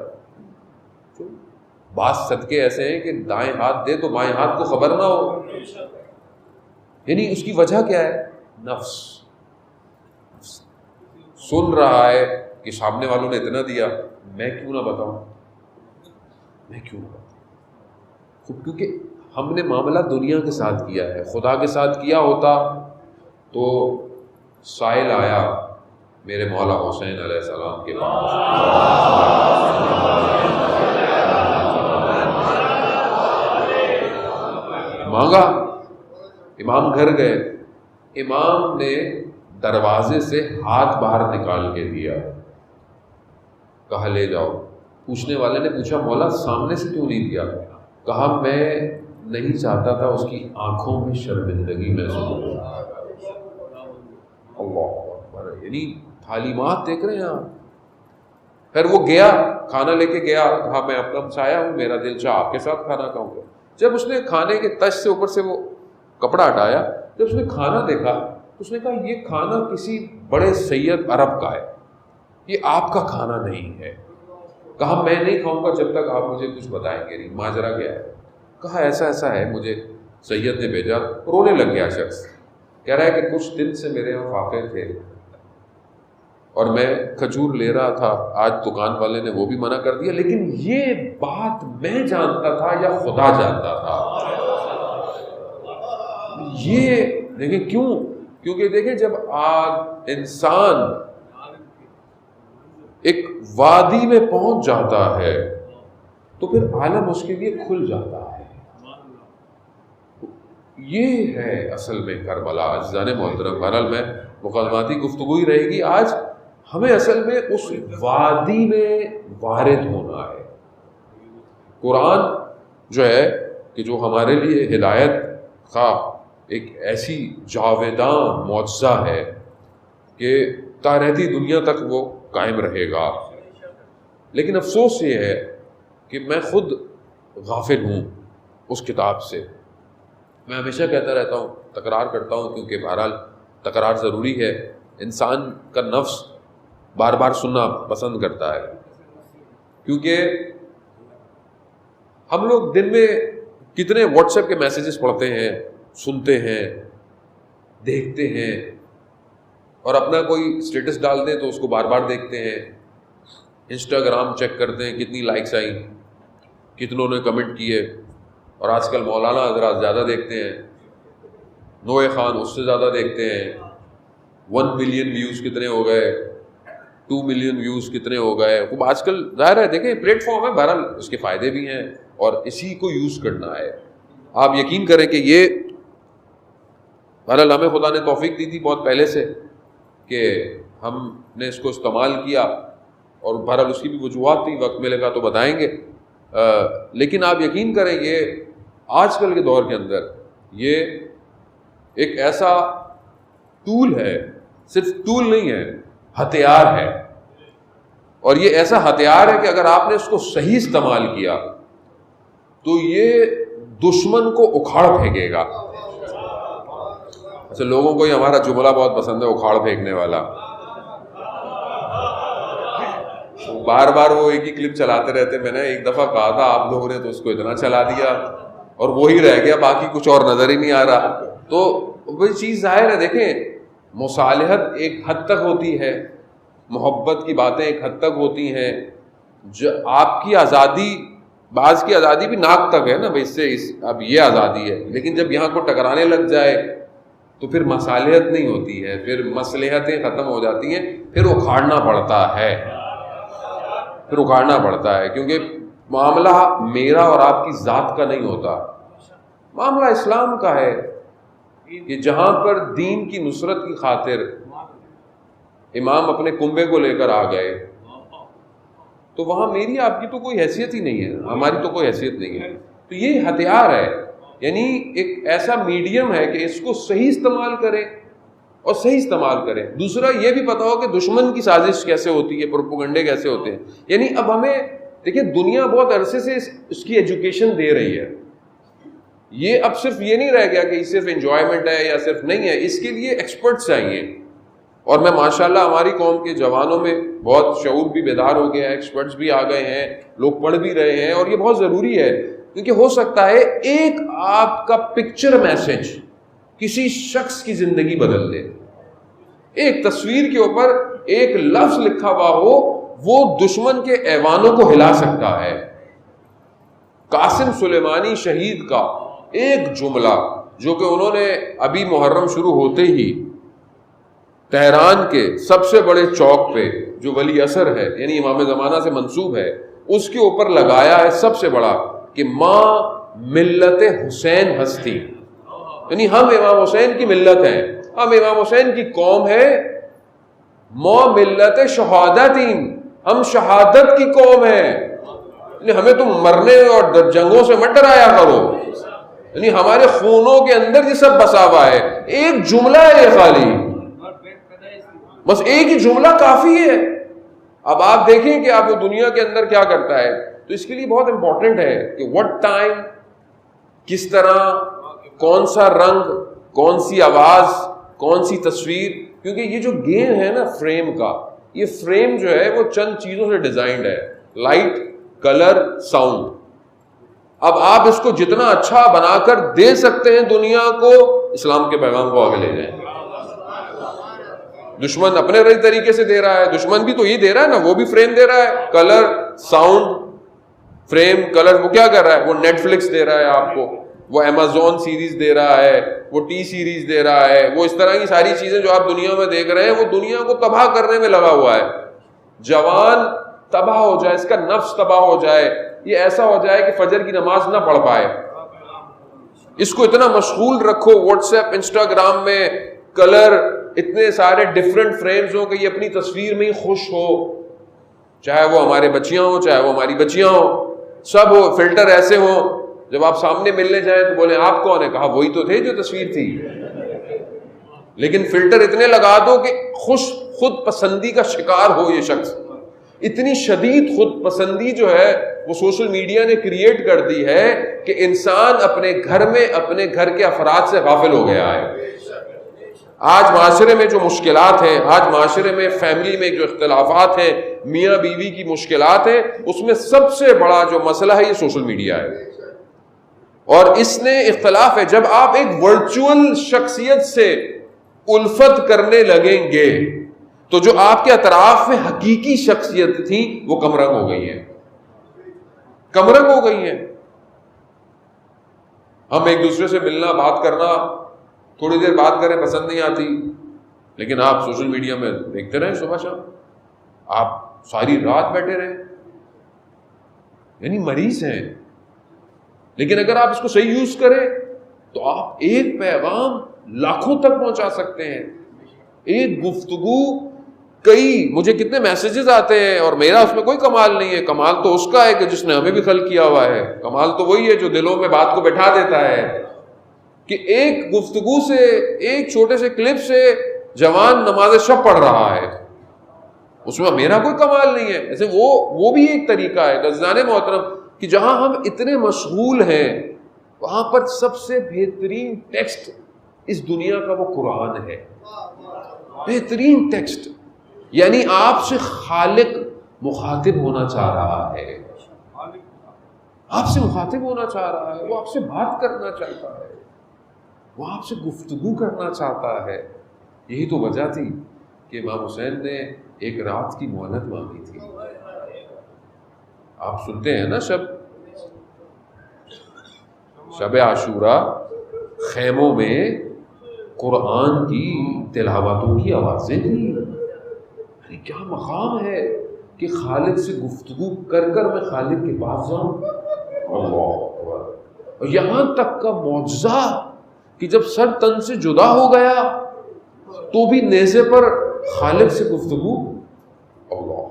بعض صدقے ایسے ہیں کہ دائیں ہاتھ دے تو بائیں ہاتھ کو خبر نہ ہو. یعنی اس کی وجہ کیا ہے؟ نفس. سن رہا ہے کہ سامنے والوں نے اتنا دیا، میں کیوں نہ بتاؤں، میں کیوں نہ بتاؤں. کیونکہ ہم نے معاملہ دنیا کے ساتھ کیا ہے، خدا کے ساتھ کیا ہوتا تو سائل آیا میرے مولا حسین علیہ السلام کے پاس، مانگا. امام گھر گئے، امام نے دروازے سے ہاتھ باہر نکال کے دیا، کہا لے جاؤ. پوچھنے والے نے پوچھا مولا سامنے سے کیوں نہیں دیا؟ کہا میں نہیں چاہتا تھا اس کی آنکھوں میں شرمندگی محسوس ہو. اللہ اکبر. یعنی تعلیمات دیکھ رہے ہیں آپ. پھر وہ گیا، کھانا لے کے گیا، کہا میں اپنا ہمسایہ ہوں، میرا دل چاہ آپ کے ساتھ کھانا کھاؤں گا. جب اس نے کھانے کے تش سے اوپر سے وہ کپڑا ہٹایا، جب اس نے کھانا دیکھا تو اس نے کہا یہ کھانا کسی بڑے سید عرب کا ہے، یہ آپ کا کھانا نہیں ہے. کہا میں نہیں کھاؤں گا جب تک آپ مجھے کچھ بتائیں گے نہیں، ماجرا کیا ہے؟ کہا ایسا ایسا ہے، مجھے سید نے بھیجا. رونے لگ گیا شخص، کہہ رہا ہے کہ کچھ دن سے میرے یہاں فاقے تھے اور میں کھجور لے رہا تھا، آج دکان والے نے وہ بھی منع کر دیا، لیکن یہ بات میں جانتا تھا یا خدا جانتا تھا. یہ دیکھیں کیوں؟ کیونکہ دیکھیں جب آج انسان ایک وادی میں پہنچ جاتا ہے تو پھر عالم اس کے لیے کھل جاتا ہے. یہ ہے اصل میں کربلا. عزیزان محترم، بہرحال میں مقدماتی گفتگو ہی رہے گی آج. ہمیں اصل میں اس وادی میں وارد ہونا ہے. قرآن جو ہے کہ جو ہمارے لیے ہدایت کا ایک ایسی جاویداں معجزہ ہے کہ تا رہتی دنیا تک وہ قائم رہے گا. لیکن افسوس یہ ہے کہ میں خود غافل ہوں اس کتاب سے. میں ہمیشہ کہتا رہتا ہوں، تکرار کرتا ہوں، کیونکہ بہرحال تکرار ضروری ہے، انسان کا نفس بار بار سننا پسند کرتا ہے، کیونکہ ہم لوگ دن میں کتنے واٹس ایپ کے میسیجز پڑھتے ہیں، سنتے ہیں، دیکھتے ہیں، اور اپنا کوئی اسٹیٹس ڈال دیں تو اس کو بار بار دیکھتے ہیں، انسٹاگرام چیک کرتے ہیں کتنی لائکس آئیں، کتنوں نے کمنٹ کیے، اور آج کل مولانا حضرات زیادہ دیکھتے ہیں، نوے خان اس سے زیادہ دیکھتے ہیں، 1 ملین ویوز کتنے ہو گئے، 2 ملین ویوز کتنے ہو گئے. خوب آج کل ظاہر ہے دیکھیں پلیٹ فارم ہے، بہرحال اس کے فائدے بھی ہیں اور اسی کو یوز کرنا ہے. آپ یقین کریں کہ یہ بہرحال ہمیں خدا نے توفیق دی تھی بہت پہلے سے کہ ہم نے اس کو استعمال کیا، اور بہرحال اس کی بھی وجوہات تھی، وقت ملے گا تو بتائیں گے. لیکن آپ یقین کریں یہ آج کل کے دور کے اندر یہ ایک ایسا ٹول ہے، صرف ٹول نہیں ہے، ہتھیار ہے. اور یہ ایسا ہتھیار ہے کہ اگر آپ نے اس کو صحیح استعمال کیا تو یہ دشمن کو اکھاڑ پھینکے گا. اچھا، لوگوں کو یہ ہمارا جملہ بہت پسند ہے، اکھاڑ پھینکنے والا. بار بار وہ ایک ہی کلپ چلاتے رہتے. میں نے ایک دفعہ کہا تھا، آپ لوگوں نے تو اس کو اتنا چلا دیا اور وہی رہ گیا، باقی کچھ اور نظر ہی نہیں آ رہا. تو وہی چیز ظاہر ہے، دیکھیں مصالحت ایک حد تک ہوتی ہے، محبت کی باتیں ایک حد تک ہوتی ہیں. جو آپ کی آزادی، بعض کی آزادی بھی ناک تک ہے نا بھائی، اس سے اب یہ آزادی ہے، لیکن جب یہاں کو ٹکرانے لگ جائے تو پھر مصالحت نہیں ہوتی ہے، پھر مصلحتیں ختم ہو جاتی ہیں، پھر اکھاڑنا پڑتا ہے، پھر اکھاڑنا پڑتا ہے. کیونکہ معاملہ میرا اور آپ کی ذات کا نہیں ہوتا، معاملہ اسلام کا ہے کہ جہاں پر دین کی نصرت کی خاطر امام اپنے کنبے کو لے کر آ گئے تو وہاں میری آپ کی تو کوئی حیثیت ہی نہیں ہے، ہماری تو کوئی حیثیت نہیں ہے. تو یہ ہتھیار ہے، یعنی ایک ایسا میڈیم ہے کہ اس کو صحیح استعمال کریں اور صحیح استعمال کریں. دوسرا یہ بھی پتا ہو کہ دشمن کی سازش کیسے ہوتی ہے، پروپیگنڈے کیسے ہوتے ہیں. یعنی اب ہمیں دیکھیں دنیا بہت عرصے سے اس کی ایجوکیشن دے رہی ہے. یہ اب صرف یہ نہیں رہ گیا کہ صرف انجوائمنٹ ہے یا صرف نہیں ہے، اس کے لیے ایکسپرٹس چاہیے. اور میں ماشاءاللہ ہماری قوم کے جوانوں میں بہت شعور بھی بیدار ہو گیا ہے، ایکسپرٹس بھی آ گئے ہیں، لوگ پڑھ بھی رہے ہیں، اور یہ بہت ضروری ہے. کیونکہ ہو سکتا ہے ایک آپ کا پکچر میسج کسی شخص کی زندگی بدل دے. ایک تصویر کے اوپر ایک لفظ لکھا ہوا ہو، وہ دشمن کے ایوانوں کو ہلا سکتا ہے. قاسم سلیمانی شہید کا ایک جملہ جو کہ انہوں نے ابھی محرم شروع ہوتے ہی تہران کے سب سے بڑے چوک پہ جو ولی عصر ہے، یعنی امام زمانہ سے منسوب ہے، اس کے اوپر لگایا ہے سب سے بڑا کہ ماں ملت حسین ہستی، یعنی ہم امام حسین کی ملت ہیں، ہم امام حسین کی قوم ہے. ماں ملت شہادتین، ہم شہادت کی قوم ہیں، یعنی ہمیں تم مرنے اور جنگوں سے مت ڈرایا کرو، یعنی ہمارے خونوں کے اندر یہ سب بسا ہوا ہے. ایک جملہ ہے یہ، خالی بس ایک ہی جملہ کافی ہے. اب آپ دیکھیں کہ آپ وہ دنیا کے اندر کیا کرتا ہے. تو اس کے لیے بہت امپورٹنٹ ہے کہ وٹ ٹائم، کس طرح، کون سا رنگ، کون سی آواز، کون سی تصویر. کیونکہ یہ جو گیم ہے نا فریم کا، یہ فریم جو ہے وہ چند چیزوں سے ڈیزائنڈ ہے، لائٹ، کلر، ساؤنڈ. اب آپ اس کو جتنا اچھا بنا کر دے سکتے ہیں دنیا کو، اسلام کے پیغام کو آگے لے جائیں. دشمن اپنے طریقے سے دے رہا ہے، دشمن بھی تو یہ دے رہا ہے نا، وہ بھی فریم دے رہا ہے، کلر، ساؤنڈ، فریم، کلر. وہ کیا کر رہا ہے؟ وہ نیٹ فلکس دے رہا ہے آپ کو، وہ امیزون سیریز دے رہا ہے، وہ ٹی سیریز دے رہا ہے، وہ اس طرح کی ساری چیزیں جو آپ دنیا میں دیکھ رہے ہیں، وہ دنیا کو تباہ کرنے میں لگا ہوا ہے. جوان تباہ ہو جائے، اس کا نفس تباہ ہو جائے، یہ ایسا ہو جائے کہ فجر کی نماز نہ پڑھ پائے. اس کو اتنا مشغول رکھو واٹس ایپ، انسٹاگرام میں کلر، اتنے سارے ڈفرنٹ فریمز ہوں کہ یہ اپنی تصویر میں ہی خوش ہو، چاہے وہ ہمارے بچیاں ہوں، چاہے وہ ہماری بچیاں ہوں، سب ہو. فلٹر ایسے ہوں، جب آپ سامنے ملنے جائیں تو بولیں آپ کون ہے؟ کہا وہی تو تھے جو تصویر تھی. لیکن فلٹر اتنے لگا دو کہ خود پسندی کا شکار ہو یہ شخص. اتنی شدید خود پسندی جو ہے وہ سوشل میڈیا نے کریٹ کر دی ہے کہ انسان اپنے گھر میں اپنے گھر کے افراد سے غافل ہو گیا ہے. آج معاشرے میں جو مشکلات ہیں، آج معاشرے میں فیملی میں جو اختلافات ہیں، میاں بیوی کی مشکلات ہیں، اس میں سب سے بڑا جو مسئلہ ہے یہ سوشل میڈیا ہے. اور اس نے اختلاف ہے. جب آپ ایک ورچوئل شخصیت سے الفت کرنے لگیں گے تو جو آپ کے اطراف میں حقیقی شخصیت تھی وہ کم رنگ ہو گئی ہے، کم رنگ ہو گئی ہے. ہم ایک دوسرے سے ملنا، بات کرنا، تھوڑی دیر بات کریں پسند نہیں آتی، لیکن آپ سوشل میڈیا میں دیکھتے رہیں صبح شام، آپ ساری رات بیٹھے رہیں، یعنی مریض ہیں. لیکن اگر آپ اس کو صحیح یوز کریں تو آپ ایک پیغام لاکھوں تک پہنچا سکتے ہیں. ایک گفتگو کئی، مجھے کتنے میسیجز آتے ہیں اور میرا اس میں کوئی کمال نہیں ہے. کمال تو اس کا ہے کہ جس نے ہمیں بھی خلق کیا ہوا ہے. کمال تو وہی ہے جو دلوں میں بات کو بٹھا دیتا ہے کہ ایک گفتگو سے، ایک چھوٹے سے کلپ سے جوان نماز شب پڑھ رہا ہے. اس میں میرا کوئی کمال نہیں ہے. ایسے وہ بھی ایک طریقہ ہے. عزیزان محترم کہ جہاں ہم اتنے مشغول ہیں وہاں پر سب سے بہترین ٹیکسٹ اس دنیا کا وہ قرآن ہے. بہترین ٹیکسٹ، یعنی آپ سے خالق مخاطب ہونا چاہ رہا ہے، آپ سے مخاطب ہونا چاہ رہا ہے، وہ آپ سے بات کرنا چاہتا ہے، وہ آپ سے گفتگو کرنا چاہتا ہے. یہی تو وجہ تھی کہ امام حسین نے ایک رات کی مہلت مانگی تھی. آپ سنتے ہیں نا شب عاشورہ خیموں میں قرآن کی تلاوتوں کی آوازیں تھیں. کیا مقام ہے کہ خالق سے گفتگو کر میں خالق کے پاس جاؤں. اللہ اکبر. اور یہاں تک کا معجزہ کہ جب سر تن سے جدا ہو گیا تو بھی نیزے پر خالق سے گفتگو. اللہ،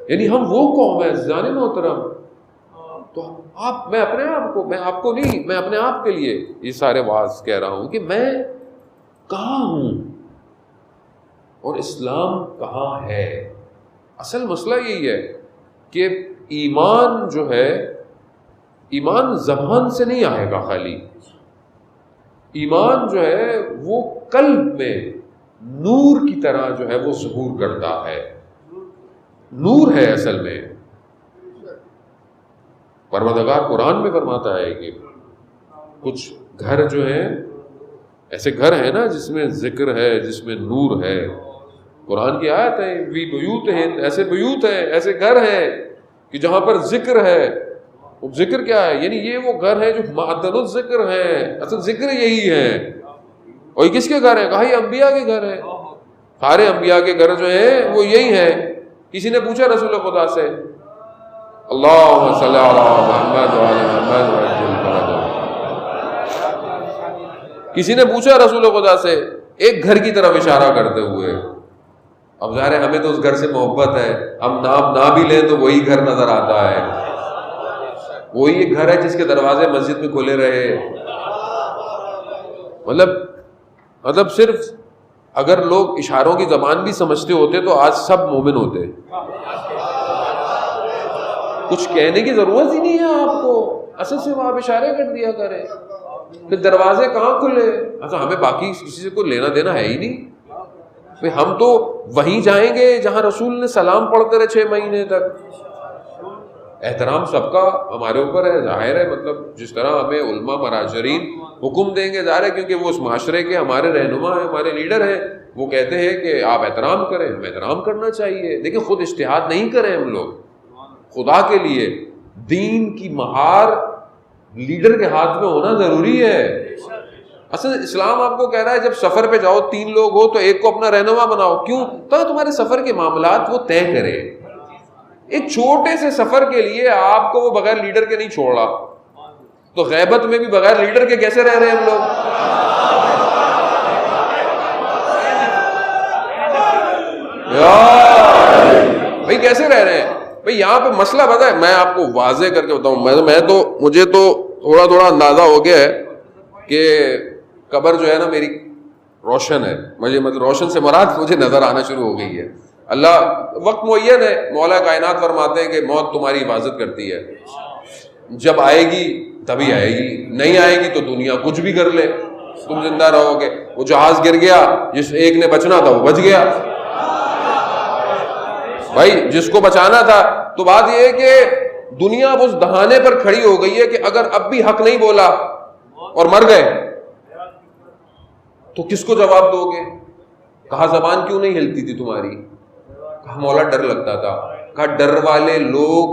یعنی ہم وہ قوم ہے عزیزان محترم. تو میں اپنے آپ کو، میں آپ کو نہیں، میں اپنے آپ کے لیے یہ سارے واعظ کہہ رہا ہوں کہ میں کہاں ہوں اور اسلام کہاں ہے. اصل مسئلہ یہی ہے کہ ایمان جو ہے، ایمان زبان سے نہیں آئے گا خالی. ایمان جو ہے وہ قلب میں نور کی طرح جو ہے وہ ظہور کرتا ہے. نور ہے اصل میں. پروردگار قرآن میں فرماتا ہے کہ کچھ گھر جو ہیں ایسے گھر ہیں نا جس میں ذکر ہے، جس میں نور ہے. قرآن کی آیت ہے، وی بیوت ہیں، ایسے بیوت ہیں، ایسے گھر ہیں کہ جہاں پر ذکر ہے. وہ ذکر کیا ہے؟ یعنی یہ وہ گھر ہے جو معدن الذکر ہے. اصل ذکر یہی ہے. اور یہ کس کے گھر ہیں؟ کہا یہ انبیاء کے گھر ہیں. سارے انبیاء کے گھر جو ہیں وہ یہی ہیں. کسی نے پوچھا رسول خدا سے، اللہم صلی علی محمد وعلی محمد وعجل فرجہ، کسی نے پوچھا رسول خدا سے ایک گھر کی طرف اشارہ کرتے ہوئے. اب ظاہر ہے ہمیں تو اس گھر سے محبت ہے، ہم نام نہ بھی لیں تو وہی گھر نظر آتا ہے. وہی ایک گھر ہے جس کے دروازے مسجد میں کھلے رہے. مطلب صرف اگر لوگ اشاروں کی زبان بھی سمجھتے ہوتے تو آج سب مومن ہوتے. کچھ کہنے کی ضرورت ہی نہیں ہے آپ کو. اصل سے وہ آپ اشارے کر دیا کریں. پھر دروازے کہاں کھلے؟ اچھا ہمیں باقی کسی سے کوئی لینا دینا ہے ہی نہیں. ہم تو وہیں جائیں گے جہاں رسول نے سلام پڑھتے رہے 6 مہینے تک. احترام سب کا ہمارے اوپر ہے. ظاہر ہے مطلب جس طرح ہمیں علماء مراجعین حکم دیں گے، ظاہر ہے کیونکہ وہ اس معاشرے کے ہمارے رہنما ہیں، ہمارے لیڈر ہیں، وہ کہتے ہیں کہ آپ احترام کریں، ہمیں احترام کرنا چاہیے. لیکن خود اجتہاد نہیں کریں ہم لوگ. خدا کے لیے دین کی مہار لیڈر کے ہاتھ میں ہونا ضروری ہے. اصل اسلام آپ کو کہہ رہا ہے جب سفر پہ جاؤ 3 لوگ ہو تو ایک کو اپنا رہنما بناؤ. کیوں؟ تو تمہارے سفر کے معاملات وہ طے کرے. ایک چھوٹے سے سفر کے لیے آپ کو وہ بغیر لیڈر کے نہیں چھوڑا، تو غیبت میں بھی بغیر لیڈر کے کیسے رہ رہے ہیں ہم لوگ؟ بھائی کیسے رہ رہے ہیں؟ بھئی یہاں پہ مسئلہ پتہ ہے، میں آپ کو واضح کر کے بتاؤں. مجھے تو تھوڑا اندازہ ہو گیا ہے کہ قبر جو ہے نا میری روشن ہے. مجھے روشن سے مراد مجھے نظر آنا شروع ہو گئی ہے. اللہ وقت معین ہے، مولا کائنات فرماتے ہیں کہ موت تمہاری حفاظت کرتی ہے، جب آئے گی تبھی آئے گی، نہیں آئے گی تو دنیا کچھ بھی کر لے، تم زندہ رہو گے۔ وہ جہاز گر گیا، جس ایک نے بچنا تھا وہ بچ گیا بھائی، جس کو بچانا تھا۔ تو بات یہ ہے کہ دنیا اب اس دہانے پر کھڑی ہو گئی ہے کہ اگر اب بھی حق نہیں بولا اور مر گئے تو کس کو جواب دو گے؟ کہا زبان کیوں نہیں ہلتی تھی تمہاری؟ کہا مولا ڈر لگتا تھا۔ کہا ڈر والے لوگ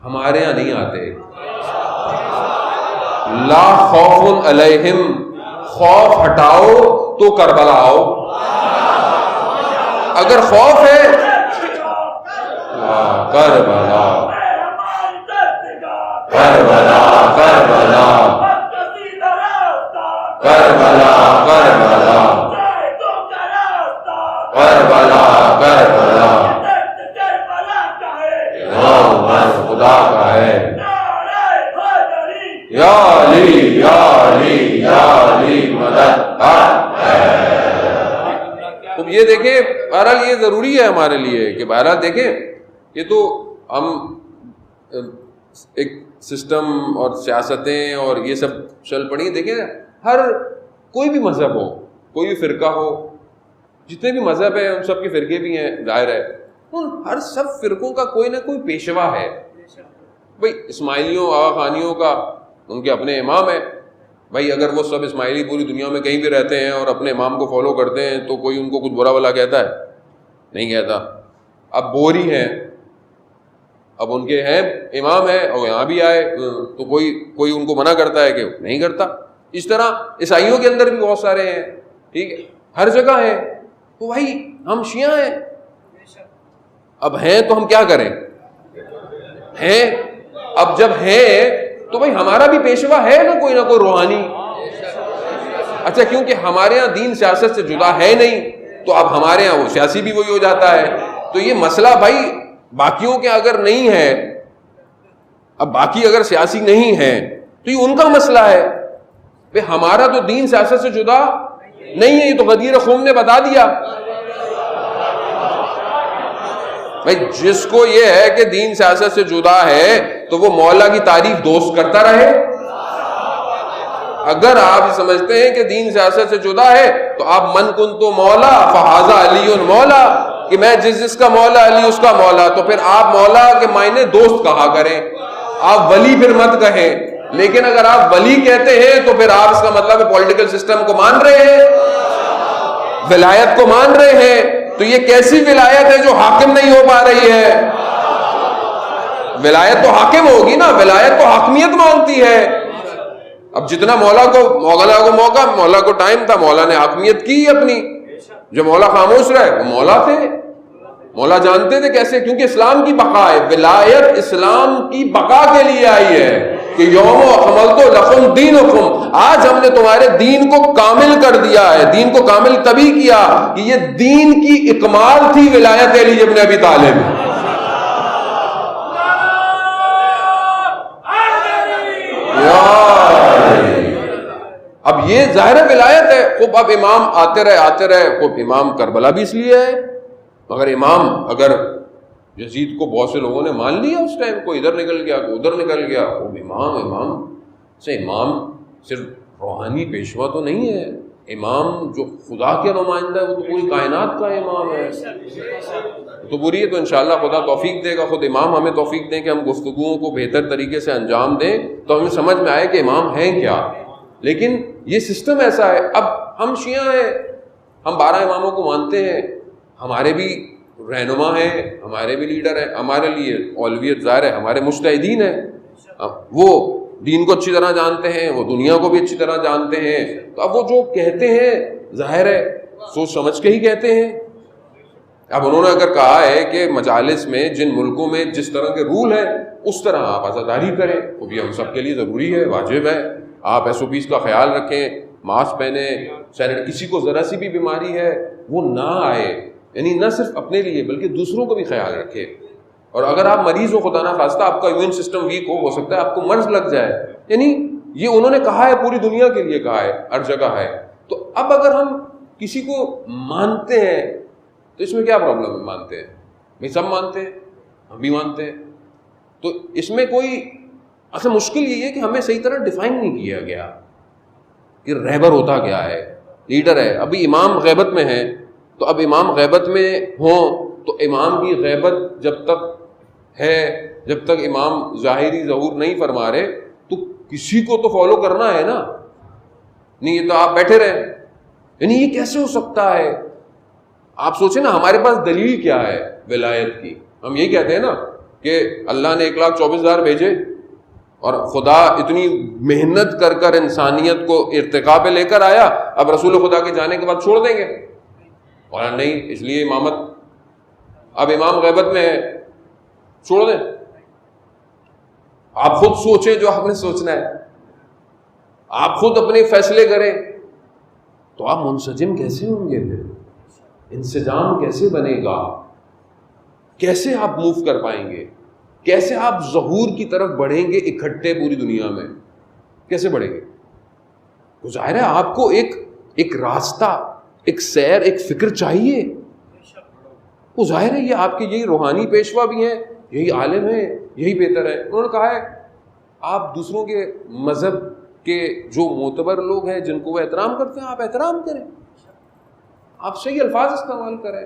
ہمارے یہاں نہیں آتے۔ لا خوف علیہم، خوف ہٹاؤ تو کربلا آؤ۔ اگر خوف ہے کربلا کربلا کربلا کربلا کربلا کربلا کربلا خدا کا ہے، یا علی یا علی یا علی مدد ہے۔ اب یہ دیکھیں، بہرحال یہ ضروری ہے ہمارے لیے کہ بہرحال دیکھیں، یہ تو ہم ایک سسٹم اور سیاستیں اور یہ سب چل پڑی، دیکھیں ہر کوئی بھی مذہب ہو، کوئی بھی فرقہ ہو، جتنے بھی مذہب ہیں ان سب کے فرقے بھی ہیں، ظاہر ہے ان ہر سب فرقوں کا کوئی نہ کوئی پیشوا ہے۔ بھائی اسماعیلیوں آغا خانیوں کا ان کے اپنے امام ہیں، بھائی اگر وہ سب اسماعیلی پوری دنیا میں کہیں بھی رہتے ہیں اور اپنے امام کو فالو کرتے ہیں تو کوئی ان کو کچھ برا بلا کہتا ہے؟ نہیں کہتا۔ اب بوری ہیں، اب ان کے ہیں امام ہیں اور یہاں بھی آئے تو کوئی ان کو منع کرتا ہے کہ نہیں کرتا۔ اس طرح عیسائیوں کے اندر بھی بہت سارے ہیں، ٹھیک ہے، ہر جگہ ہیں۔ تو بھائی ہم شیعہ ہیں، اب ہیں تو ہم کیا کریں؟ ہیں، اب جب ہیں تو بھائی ہمارا بھی پیشوا ہے نا کوئی روحانی۔ اچھا کیونکہ ہمارے ہاں دین سیاست سے جدا ہے نہیں تو اب ہمارے ہاں وہ سیاسی بھی وہی ہو جاتا ہے۔ تو یہ مسئلہ بھائی باقیوں کے اگر نہیں ہے، اب باقی اگر سیاسی نہیں ہیں تو یہ ان کا مسئلہ ہے، بھئی ہمارا تو دین سیاست سے جدا نہیں ہے، یہ تو غدیر خم نے بتا دیا۔ بھئی جس کو یہ ہے کہ دین سیاست سے جدا ہے تو وہ مولا کی تعریف دوست کرتا رہے۔ اگر آپ سمجھتے ہیں کہ دین سیاست سے جدا ہے تو آپ من کن تو مولا فہذا علی مولا، کہ میں جس کا مولا علی اس کا مولا، تو پھر آپ مولا کے معنی دوست کہا کریں، آپ ولی پھر مت کہیں۔ لیکن اگر آپ ولی کہتے ہیں تو پھر آپ اس کا مطلب پولیٹیکل سسٹم کو مان رہے ہیں، ولایت کو مان رہے ہیں۔ تو یہ کیسی ولایت ہے جو حاکم نہیں ہو پا رہی ہے؟ ولایت تو حاکم ہوگی نا، ولایت تو حاکمیت مانگتی ہے۔ اب جتنا مولا کو مولا کو ٹائم تھا، مولا نے حاکمیت کی اپنی۔ جو مولا خاموش رہے وہ مولا تھے، مولا جانتے تھے کیسے، کیونکہ اسلام کی بقا ہے، ولایت اسلام کی بقا کے لیے آئی ہے کہ یوم اکملت لکم دینکم، آج ہم نے تمہارے دین کو کامل کر دیا ہے۔ دین کو کامل تبھی کیا کہ یہ دین کی اکمال تھی ولایت علی ابن ابی طالب۔ اب یہ ظاہر ولایت ہے۔ خوب اب امام آتے رہے، خوب امام کربلا بھی اس لیے ہے، مگر امام اگر یزید کو بہت سے لوگوں نے مان لیا اس ٹائم، کوئی ادھر نکل گیا کوئی ادھر نکل گیا، خوب امام صرف روحانی پیشوا تو نہیں ہے، امام جو خدا کے نمائندہ ہے وہ تو پوری کائنات کا امام ہے۔ تو بری ہے تو انشاءاللہ خدا توفیق دے گا، خود امام ہمیں توفیق دیں کہ ہم گفتگوؤں کو بہتر طریقے سے انجام دیں تو ہمیں سمجھ میں آئے کہ امام ہیں کیا۔ لیکن یہ سسٹم ایسا ہے، اب ہم شیعہ ہیں، ہم 12 اماموں کو مانتے ہیں، ہمارے بھی رہنما ہیں، ہمارے بھی لیڈر ہیں، ہمارے لیے اولویت ظاہر ہے ہمارے مجتہدین ہیں، وہ دین کو اچھی طرح جانتے ہیں، وہ دنیا کو بھی اچھی طرح جانتے ہیں۔ تو اب وہ جو کہتے ہیں ظاہر ہے سوچ سمجھ کے ہی کہتے ہیں۔ اب انہوں نے اگر کہا ہے کہ مجالس میں جن ملکوں میں جس طرح کے رول ہیں اس طرح آپ عزاداری کریں، وہ بھی ہم سب کے لیے ضروری ہے، واجب ہے۔ آپ SOPs کا خیال رکھیں، ماسک پہنیں، کسی کو ذرا سی بھی بیماری ہے وہ نہ آئے، یعنی نہ صرف اپنے لیے بلکہ دوسروں کو بھی خیال رکھے۔ اور اگر آپ مریض ہو، خدا نہ خواستہ آپ کا امیون سسٹم ویک ہو سکتا ہے آپ کو مرض لگ جائے، یعنی یہ انہوں نے کہا ہے، پوری دنیا کے لیے کہا ہے، ہر جگہ ہے۔ تو اب اگر ہم کسی کو مانتے ہیں تو اس میں کیا پرابلم ہے؟ مانتے ہیں بھائی، سب مانتے ہیں، ہم بھی مانتے ہیں. تو اس میں کوئی اصل مشکل یہ ہے کہ ہمیں صحیح طرح ڈیفائن نہیں کیا گیا کہ رہبر ہوتا کیا ہے، لیڈر ہے. ابھی امام غیبت میں ہے، تو اب امام غیبت میں ہوں تو امام کی غیبت جب تک ہے، جب تک امام ظاہری ظہور نہیں فرما رہے تو کسی کو تو فالو کرنا ہے نا. نہیں یہ تو آپ بیٹھے رہے، یعنی یہ کیسے ہو سکتا ہے؟ آپ سوچیں نا، ہمارے پاس دلیل کیا ہے ولایت کی؟ ہم یہی کہتے ہیں نا کہ اللہ نے 1,24,000 بھیجے اور خدا اتنی محنت کر کر انسانیت کو ارتقاء پہ لے کر آیا، اب رسول خدا کے جانے کے بعد چھوڑ دیں گے؟ اور نہیں، اس لیے امامت اب امام غیبت میں ہے، چھوڑ دیں. آپ خود سوچیں جو آپ نے سوچنا ہے، آپ خود اپنے فیصلے کریں. تو آپ منسجم کیسے ہوں گے؟ پھر انسجام کیسے بنے گا؟ کیسے آپ موو کر پائیں گے؟ کیسے آپ ظہور کی طرف بڑھیں گے اکٹھے پوری دنیا میں؟ کیسے بڑھیں گے؟ تو ظاہر ہے آپ کو ایک راستہ، ایک سیر، ایک فکر چاہیے. وہ ظاہر ہے یہ آپ کے یہی روحانی پیشوا بھی ہیں، یہی عالم ہیں، یہی بہتر ہے. انہوں نے کہا ہے آپ دوسروں کے مذہب کے جو معتبر لوگ ہیں جن کو وہ احترام کرتے ہیں آپ احترام کریں، آپ صحیح الفاظ استعمال کریں.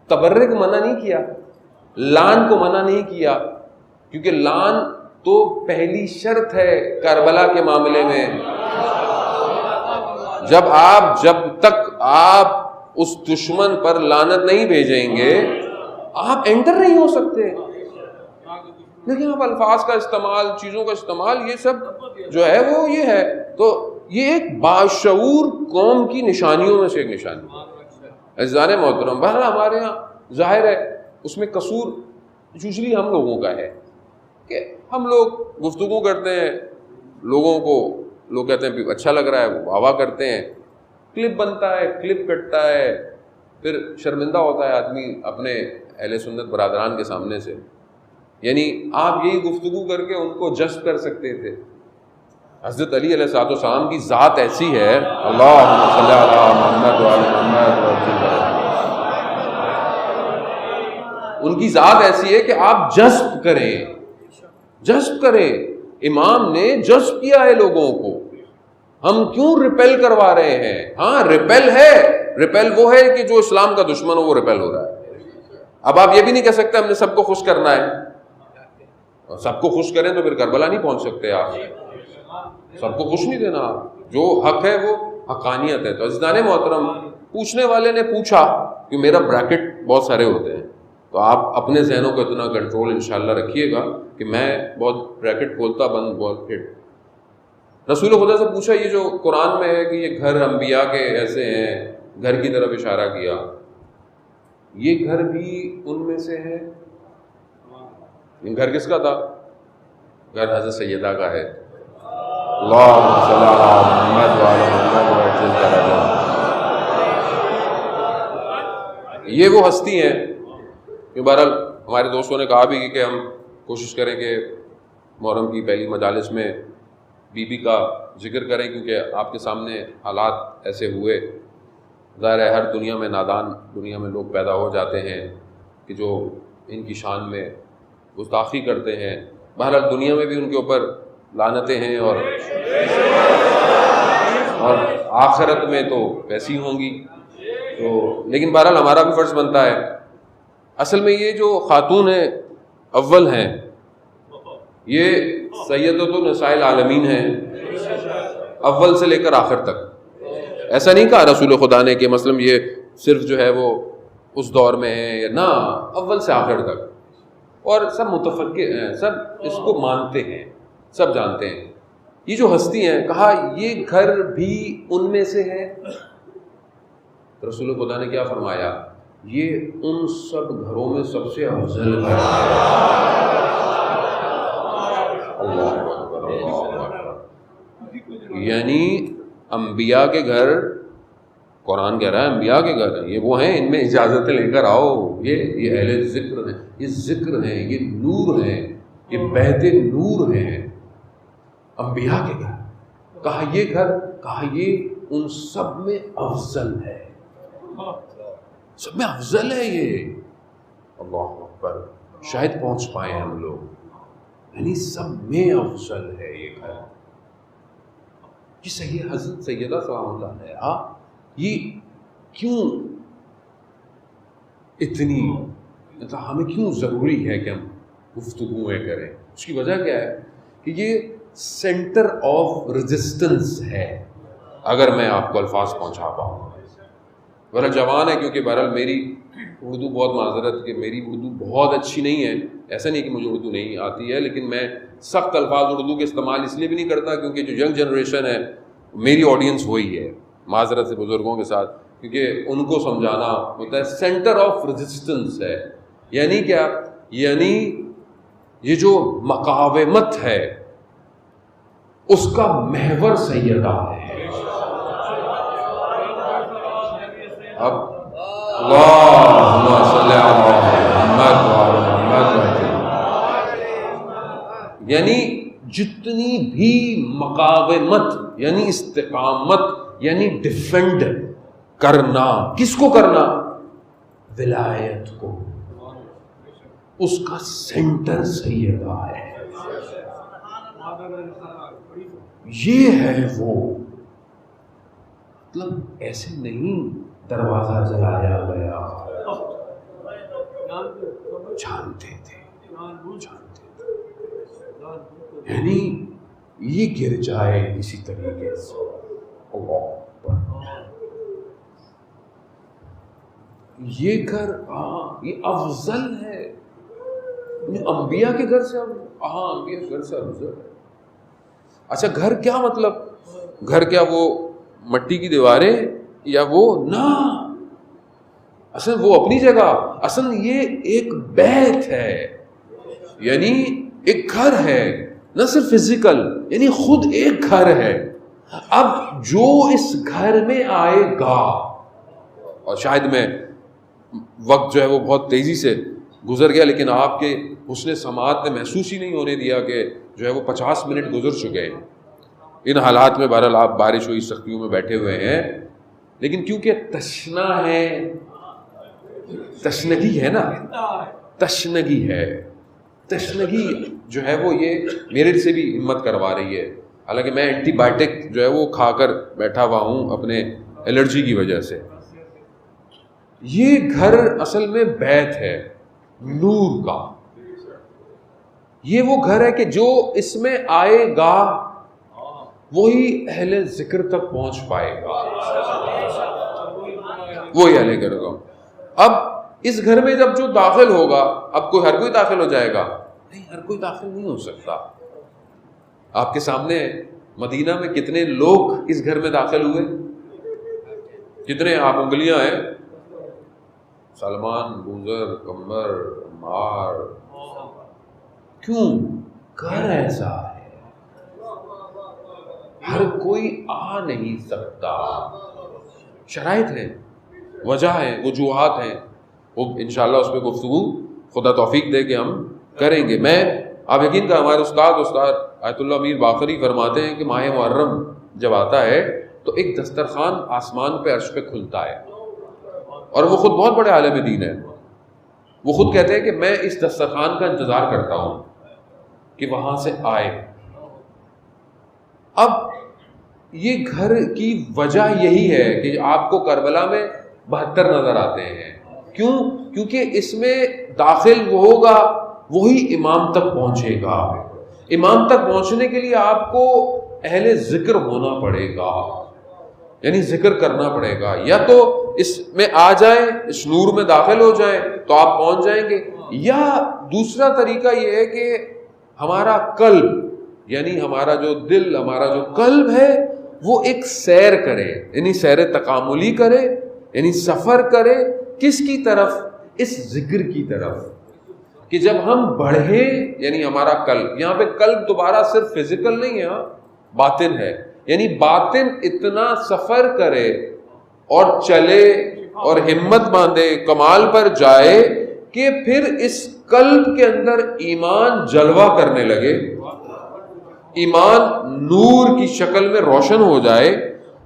تبرک منع نہیں کیا، لعن کو منع نہیں کیا، کیونکہ لعن تو پہلی شرط ہے کربلا کے معاملے میں. جب تک آپ اس دشمن پر لعنت نہیں بھیجیں گے آپ انٹر نہیں ہو سکتے. لیکن اب الفاظ کا استعمال، چیزوں کا استعمال، یہ سب جو ہے وہ یہ ہے. تو یہ ایک باشعور قوم کی نشانیوں میں سے ایک نشانی ہے. عزیزان محترم، بہرحال ہمارے ہاں ظاہر ہے اس میں قصور یوزلی ہم لوگوں کا ہے کہ ہم لوگ گفتگو کرتے ہیں، لوگوں کو لوگ کہتے ہیں اچھا لگ رہا ہے، وہ واہ واہ کرتے ہیں، کلپ بنتا ہے، کلپ کٹتا ہے، پھر شرمندہ ہوتا ہے آدمی اپنے اہل سنت برادران کے سامنے سے. یعنی آپ یہی گفتگو کر کے ان کو جذب کر سکتے تھے. حضرت علی علیہ الصلوۃ والسلام کی ذات ایسی ہے، اللہم صلی علی محمد وعلی محمد، ان کی ذات ایسی ہے کہ آپ جذب کریں. امام نے جذب کیا ہے لوگوں کو. ہم کیوں ریپیل کروا رہے ہیں؟ ہاں ریپیل ہے، ریپیل وہ ہے کہ جو اسلام کا دشمن ہو وہ ریپیل ہو رہا ہے. اب آپ یہ بھی نہیں کہہ سکتے ہم نے سب کو خوش کرنا ہے. سب کو خوش کریں تو پھر کربلا نہیں پہنچ سکتے. آپ سب کو خوش نہیں دینا. جو حق ہے وہ حقانیت ہے. تو عزیزان محترم، پوچھنے والے نے پوچھا کہ میرا بریکٹ بہت سارے ہوتے ہیں، تو آپ اپنے ذہنوں کو اتنا کنٹرول انشاءاللہ رکھیے گا کہ میں بہت بریکٹ کھولتا بند بہت ہٹ. رسول خدا سے پوچھا یہ جو قرآن میں ہے کہ یہ گھر انبیاء کے ایسے ہیں، گھر کی طرف اشارہ کیا، یہ گھر بھی ان میں سے ہے؟ گھر کس کا تھا؟ گھر حضرت سیدہ کا ہے. اللہم صلی علی محمد وعلی محمد. یہ وہ ہستی ہیں کہ بہرحال ہمارے دوستوں نے کہا بھی کہ ہم کوشش کریں کہ محرم کی پہلی مجالس میں بی بی کا ذکر کریں، کیونکہ آپ کے سامنے حالات ایسے ہوئے. ظاہر ہے ہر دنیا میں نادان دنیا میں لوگ پیدا ہو جاتے ہیں کہ جو ان کی شان میں گستاخی کرتے ہیں. بہرحال دنیا میں بھی ان کے اوپر لعنتیں ہیں اور آخرت میں تو ویسی ہوں گی. تو لیکن بہرحال ہمارا بھی فرض بنتا ہے. اصل میں یہ جو خاتون ہیں اول ہیں، یہ سیدۃ النساء العالمین ہیں، اول سے لے کر آخر تک. ایسا نہیں کہا رسول خدا نے کہ مثلا یہ صرف جو ہے وہ اس دور میں ہے یا نہ، اول سے آخر تک. اور سب متفق ہیں، سب اس کو مانتے ہیں، سب جانتے ہیں. یہ جو ہستی ہیں، کہا یہ گھر بھی ان میں سے ہے. رسول خدا نے کیا فرمایا؟ یہ ان سب گھروں میں سب سے افضل گھر ہے. یعنی انبیاء کے گھر، قرآن کہہ رہا ہے انبیاء کے گھر ہیں، یہ وہ ہیں ان میں اجازتیں لے کر آؤ. یہ اہل ذکر ہیں، یہ ذکر ہیں، یہ نور ہیں، یہ بہت نور ہیں. انبیاء کے گھر کہا یہ گھر، کہا یہ ان سب میں افضل ہے. سب میں افضل ہے یہ. اللہ اکبر. شاید پہنچ پائے ہم لوگ. یعنی سب میں افضل ہے یہ گھر. یہ صحیح حضرت سیدہ سلام اللہ علیہا یہ کیوں اتنی مطلب ہمیں کیوں ضروری ہے کہ ہم گفتگویں کریں؟ اس کی وجہ کیا ہے کہ یہ سینٹر آف ریزسٹنس ہے. اگر میں آپ کو الفاظ پہنچا پاؤں. بہرحال جوان ہے کیونکہ بہرحال میری اردو بہت معذرت کہ میری اردو بہت اچھی نہیں ہے. ایسا نہیں کہ مجھے اردو نہیں آتی ہے، لیکن میں سخت الفاظ اردو کے استعمال اس لیے بھی نہیں کرتا کیونکہ جو ینگ جنریشن ہے میری آڈینس وہی ہے، معذرت سے بزرگوں کے ساتھ، کیونکہ ان کو سمجھانا ہوتا ہے. سینٹر آف ریزسٹنس ہے یعنی کیا؟ یعنی یہ جو مقاومت ہے اس کا محور سیدہ ہے. اب اللہم صلی علی محمد یعنی جتنی بھی مقاومت یعنی استقامت یعنی ڈیفینڈ کرنا، کس کو کرنا؟ ولایت کو. اس کا سینٹر سیدہ ہے. یہ ہے وہ مطلب ایسے نہیں دروازہ جلایا گیا، جانتے تھے یعنی یہ گر جائے اسی طریقے سے. یہ گھر یہ افضل ہے. انبیاء کے گھر سے انبیاء کے گھر سے افضل ہے. اچھا گھر کیا مطلب؟ گھر کیا وہ مٹی کی دیواریں یا وہ نہ، اصل وہ اپنی جگہ. اصل یہ ایک بیت ہے یعنی ایک گھر ہے، نہ صرف فزیکل یعنی خود ایک گھر ہے. اب جو اس گھر میں آئے گا، اور شاید میں وقت جو ہے وہ بہت تیزی سے گزر گیا لیکن آپ کے حسن سماعت نے محسوس ہی نہیں ہونے دیا کہ جو ہے وہ 50 منٹ گزر چکے ہیں. ان حالات میں بہرحال آپ بارش ہوئی سختیوں میں بیٹھے ہوئے ہیں، لیکن کیونکہ تشنا ہے، تشنگی ہے نا، تشنگی ہے. تشنگی جو ہے وہ یہ میرے سے بھی ہمت کروا رہی ہے، حالانکہ میں اینٹی بائیوٹک جو ہے وہ کھا کر بیٹھا ہوا ہوں اپنے الرجی کی وجہ سے. یہ گھر اصل میں بیت ہے نور کا. یہ وہ گھر ہے کہ جو اس میں آئے گا وہی اہل ذکر تک پہنچ پائے گا، وہی اہل ذکر کا. اب اس گھر میں جب جو داخل ہوگا، اب ہر کوئی داخل ہو جائے گا؟ نہیں، ہر کوئی داخل نہیں ہو سکتا. آپ کے سامنے مدینہ میں کتنے لوگ اس گھر میں داخل ہوئے؟ کتنے؟ آپ انگلیاں ہیں. سلمان، بوزر، کمبر، عمار. کیوں؟ گھر ایسا ہے، ہر کوئی آ نہیں سکتا. شرائط ہیں، وجہ ہیں، وجوہات ہیں. وہ انشاءاللہ اس پہ گفتگو خدا توفیق دے کہ ہم کریں گے. آپ یقین کا ہمارے استاد آیت اللہ امیر باقری فرماتے ہیں کہ ماہ محرم جب آتا ہے تو ایک دسترخوان آسمان پہ عرش پہ کھلتا ہے، اور وہ خود بہت بڑے عالم دین ہے. وہ خود کہتے ہیں کہ میں اس دسترخوان کا انتظار کرتا ہوں کہ وہاں سے آئے. اب یہ گھر کی وجہ یہی ہے کہ آپ کو کربلا میں 72 نظر آتے ہیں. کیوں؟ کیونکہ اس میں داخل وہ ہوگا وہی امام تک پہنچے گا. امام تک پہنچنے کے لیے آپ کو اہل ذکر ہونا پڑے گا، یعنی ذکر کرنا پڑے گا. یا تو اس میں آ جائیں، اس نور میں داخل ہو جائیں تو آپ پہنچ جائیں گے، یا دوسرا طریقہ یہ ہے کہ ہمارا قلب یعنی ہمارا جو دل، ہمارا جو قلب ہے وہ ایک سیر کرے، یعنی سیر تکاملی کرے، یعنی سفر کرے. کس کی طرف؟ اس ذکر کی طرف. کہ جب ہم بڑھے یعنی ہمارا قلب، یہاں پہ قلب دوبارہ صرف فزیکل نہیں ہے، باطن ہے. یعنی باطن اتنا سفر کرے اور چلے اور ہمت باندھے، کمال پر جائے کہ پھر اس قلب کے اندر ایمان جلوہ کرنے لگے، ایمان نور کی شکل میں روشن ہو جائے،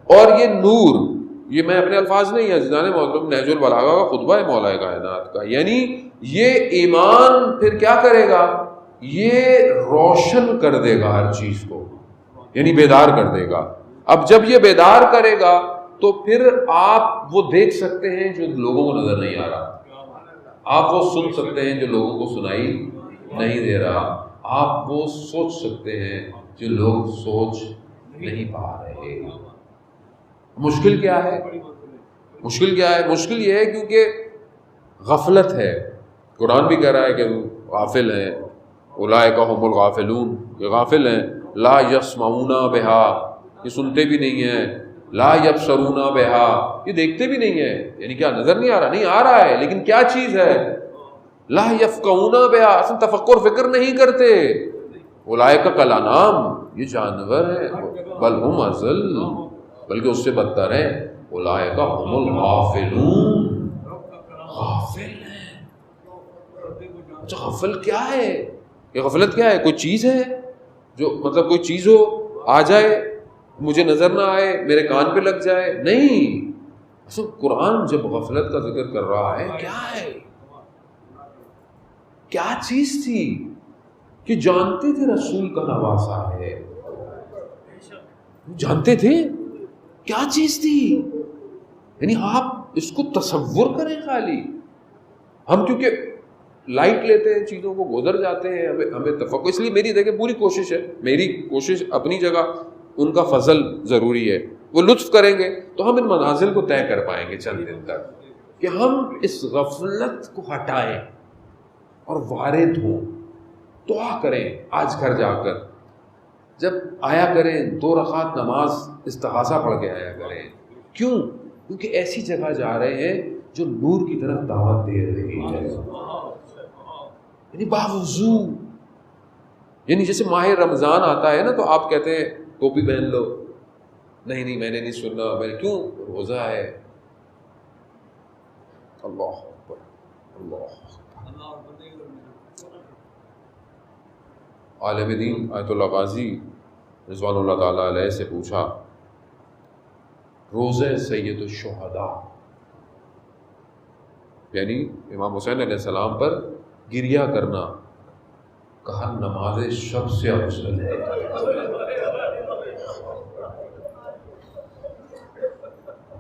اور یہ نور یہ میں اپنے الفاظ نہیں ہے، عزیزان محترم نہج البلاغہ کا خطبہ ہے مولا کائنات کا. یعنی یہ ایمان پھر کیا کرے گا؟ یہ روشن کر دے گا ہر چیز کو، یعنی بیدار کر دے گا. اب جب یہ بیدار کرے گا تو پھر آپ وہ دیکھ سکتے ہیں جو لوگوں کو نظر نہیں آ رہا، آپ وہ سن سکتے ہیں جو لوگوں کو سنائی نہیں دے رہا، آپ وہ سوچ سکتے ہیں جو لوگ سوچ نہیں پا رہے. مشکل کیا ہے؟ مشکل کیا ہے؟ مشکل یہ ہے کیونکہ غفلت ہے. قرآن بھی کہہ رہا ہے کہ غافل ہیں، اولئک هم الغافلون، یہ غافل ہیں. لا یسمعون بہا، یہ سنتے بھی نہیں ہیں. لا یبصرون بہا، یہ دیکھتے بھی نہیں ہیں. یعنی کیا نظر نہیں آ رہا؟ نہیں آ رہا ہے، لیکن کیا چیز ہے؟ لا یفقہون بہا، اصل تفکر فکر نہیں کرتے. اولئک کالانعام، یہ جانور ہیں. بل ہم اضل، بلکہ اس سے بدتر ہیں. اولئک هم الغافلون، غافل ہیں. اچھا غفل کیا ہے؟ یہ غفلت کیا ہے؟ کوئی چیز ہے جو مطلب کوئی چیز ہو آ جائے مجھے نظر نہ آئے میرے کان پہ لگ جائے؟ نہیں. اصل قرآن جب غفلت کا ذکر کر رہا ہے کیا ہے؟ کیا چیز تھی کہ جانتے تھے رسول کا نواسا ہے؟ جانتے تھے کیا چیز تھی؟ یعنی آپ اس کو تصور کریں. خالی ہم کیونکہ لائٹ لیتے ہیں چیزوں کو، گزر جاتے ہیں، ہمیں تفکر. اس لیے میری دیکھیں پوری کوشش ہے، میری کوشش اپنی جگہ، ان کا فضل ضروری ہے. وہ لطف کریں گے تو ہم ان منازل کو طے کر پائیں گے چند دن تک، کہ ہم اس غفلت کو ہٹائیں اور وارد ہوں. دعا کریں آج گھر جا کر، جب آیا کریں 2 رکعت نماز استغاثہ پڑھ کے آیا کریں. کیوں؟ کیونکہ ایسی جگہ جا رہے ہیں جو نور کی طرف دعوت دے رہی ہے. یعنی باوضو، یعنی جیسے ماہ رمضان آتا ہے نا تو آپ کہتے ہیں ٹوپی پہن لو. نہیں نہیں میں نے نہیں سننا، میں نے کیوں؟ روزہ ہے. اللہ اکبر، اللہ اکبر. عالم دین آیت اللہ غازی رضوان اللہ تعالیٰ علیہ سے پوچھا روزہ سید الشہداء، یعنی امام حسین علیہ السلام پر گریہ کرنا، کہا نماز شب سے افضل ہے.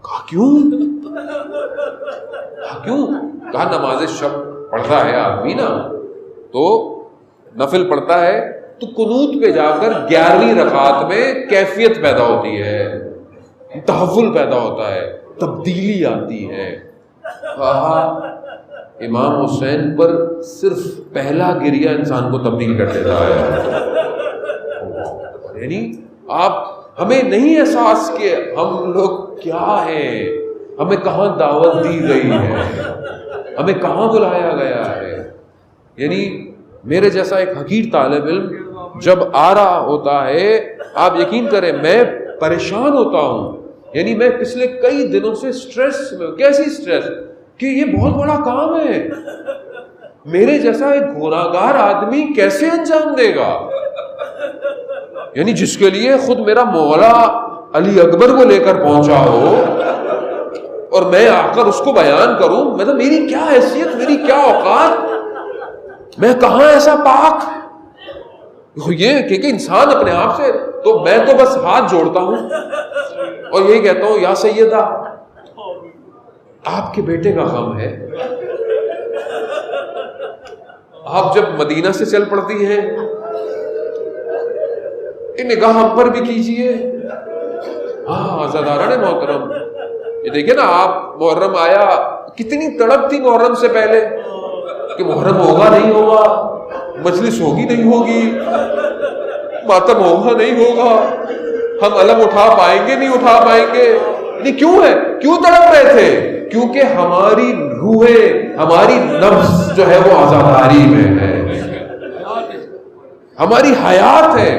کہا کیوں؟ کیوں؟ کہا نماز شب پڑھتا ہے آدمی نا تو نفل پڑھتا ہے تو قنوت پہ جا کر 11ویں رکعت میں کیفیت پیدا ہوتی ہے، تحول پیدا ہوتا ہے، تبدیلی آتی ہے. کہا امام حسین پر صرف پہلا گریہ انسان کو تبدیل کر دیتا ہے. یعنی آپ ہمیں نہیں احساس کہ ہم لوگ کیا ہیں، ہمیں کہاں دعوت دی گئی ہے، ہمیں کہاں بلایا گیا ہے. یعنی میرے جیسا ایک حقیر طالب علم جب آ رہا ہوتا ہے، آپ یقین کریں میں پریشان ہوتا ہوں. یعنی میں پچھلے کئی دنوں سے سٹریس میں. کیسی سٹریس؟ کہ یہ بہت بڑا کام ہے، میرے جیسا ایک گناہگار آدمی کیسے انجام دے گا؟ یعنی جس کے لیے خود میرا مولا علی اکبر کو لے کر پہنچا ہو اور میں آ کر اس کو بیان کروں، مطلب میری کیا حیثیت، میری کیا اوقات، میں کہاں ایسا پاک. یہ کہ انسان اپنے آپ سے، تو میں تو بس ہاتھ جوڑتا ہوں اور یہی کہتا ہوں یا سیدہ آپ کے بیٹے کا غم ہے. آپ جب مدینہ سے چل پڑتی ہیں نگاہ ہم پر بھی کیجئے. ہاں عزاداران محترم، یہ دیکھیں نا آپ محرم آیا، کتنی تڑپ تھی محرم سے پہلے کہ محرم ہوگا نہیں ہوگا، مجلس ہوگی نہیں ہوگی، ماتم ہوگا نہیں ہوگا، ہم علم اٹھا پائیں گے نہیں اٹھا پائیں گے. نہیں کیوں ہے؟ کیوں تڑپ رہے تھے؟ کیونکہ ہماری روحیں، ہماری نفس جو ہے وہ آزاداری میں ہے، ہماری حیات ہے.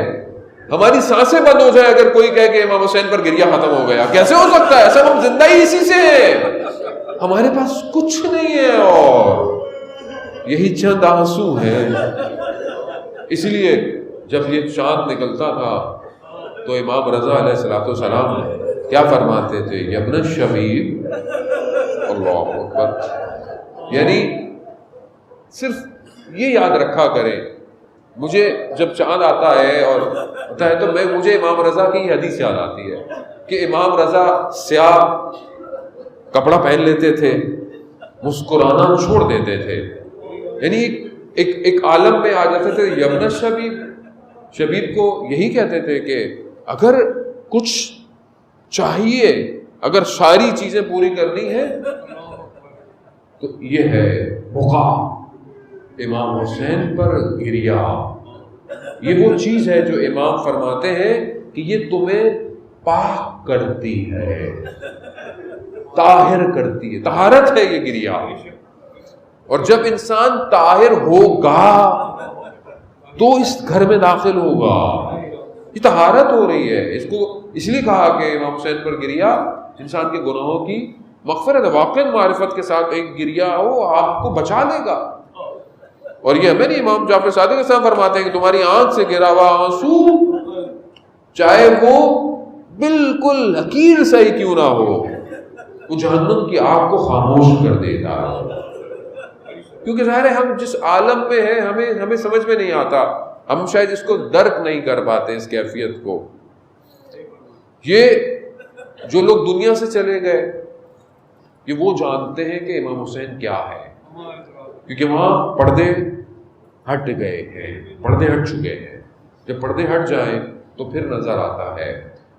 ہماری سانسیں بند ہو جائے اگر کوئی کہے کہ امام حسین پر گریہ ختم ہو گیا، کیسے ہو سکتا ہے؟ سب ہم زندہ ہی اسی سے ہیں، ہمارے پاس کچھ نہیں ہے اور یہی چند آنسو ہیں. اس لیے جب یہ چاند نکلتا تھا تو امام رضا علیہ السلام کیا فرماتے تھے؟ یبن الشبیب، اللہ اکبر، یعنی صرف یہ یاد رکھا کریں، مجھے جب چاند آتا ہے اور ہوتا ہے تو مجھے امام رضا کی حدیث یاد آتی ہے کہ امام رضا سیاہ کپڑا پہن لیتے تھے، مسکرانا چھوڑ دیتے تھے، یعنی ایک عالم میں آ جاتے تھے یمن شبیب. شبیب کو یہی کہتے تھے کہ اگر کچھ چاہیے، اگر ساری چیزیں پوری کرنی ہے تو یہ ہے بقا، امام حسین پر گریا. یہ وہ چیز ہے جو امام فرماتے ہیں کہ یہ تمہیں پاک کرتی ہے، طاہر کرتی ہے، طہارت ہے یہ گریا. اور جب انسان طاہر ہوگا تو اس گھر میں داخل ہوگا، یہ طہارت ہو رہی ہے. اس کو اس لیے کہا کہ امام حسین پر گریا انسان کے گناہوں کی مغفرت ہے. واقعی معرفت کے ساتھ ایک گریا ہو آپ کو بچا لے گا. اور یہ ہمیں نہیں، امام جعفر صادق کے ساتھ فرماتے ہیں کہ تمہاری آنکھ سے گرا ہوا آنسو چاہے وہ بالکل حقیر سا ہی کیوں نہ ہو، وہ جہنم کی آگ کو خاموش کر دیتا ہے. کیونکہ ظاہر ہے ہم جس عالم میں ہیں ہمیں سمجھ میں نہیں آتا، ہم شاید اس کو درک نہیں کر پاتے اس کیفیت کو. یہ جو لوگ دنیا سے چلے گئے یہ وہ جانتے ہیں کہ امام حسین کیا ہے، کیونکہ وہاں پردے ہٹ گئے ہیں، پردے ہٹ چکے ہیں. جب پردے ہٹ جائیں تو پھر نظر آتا ہے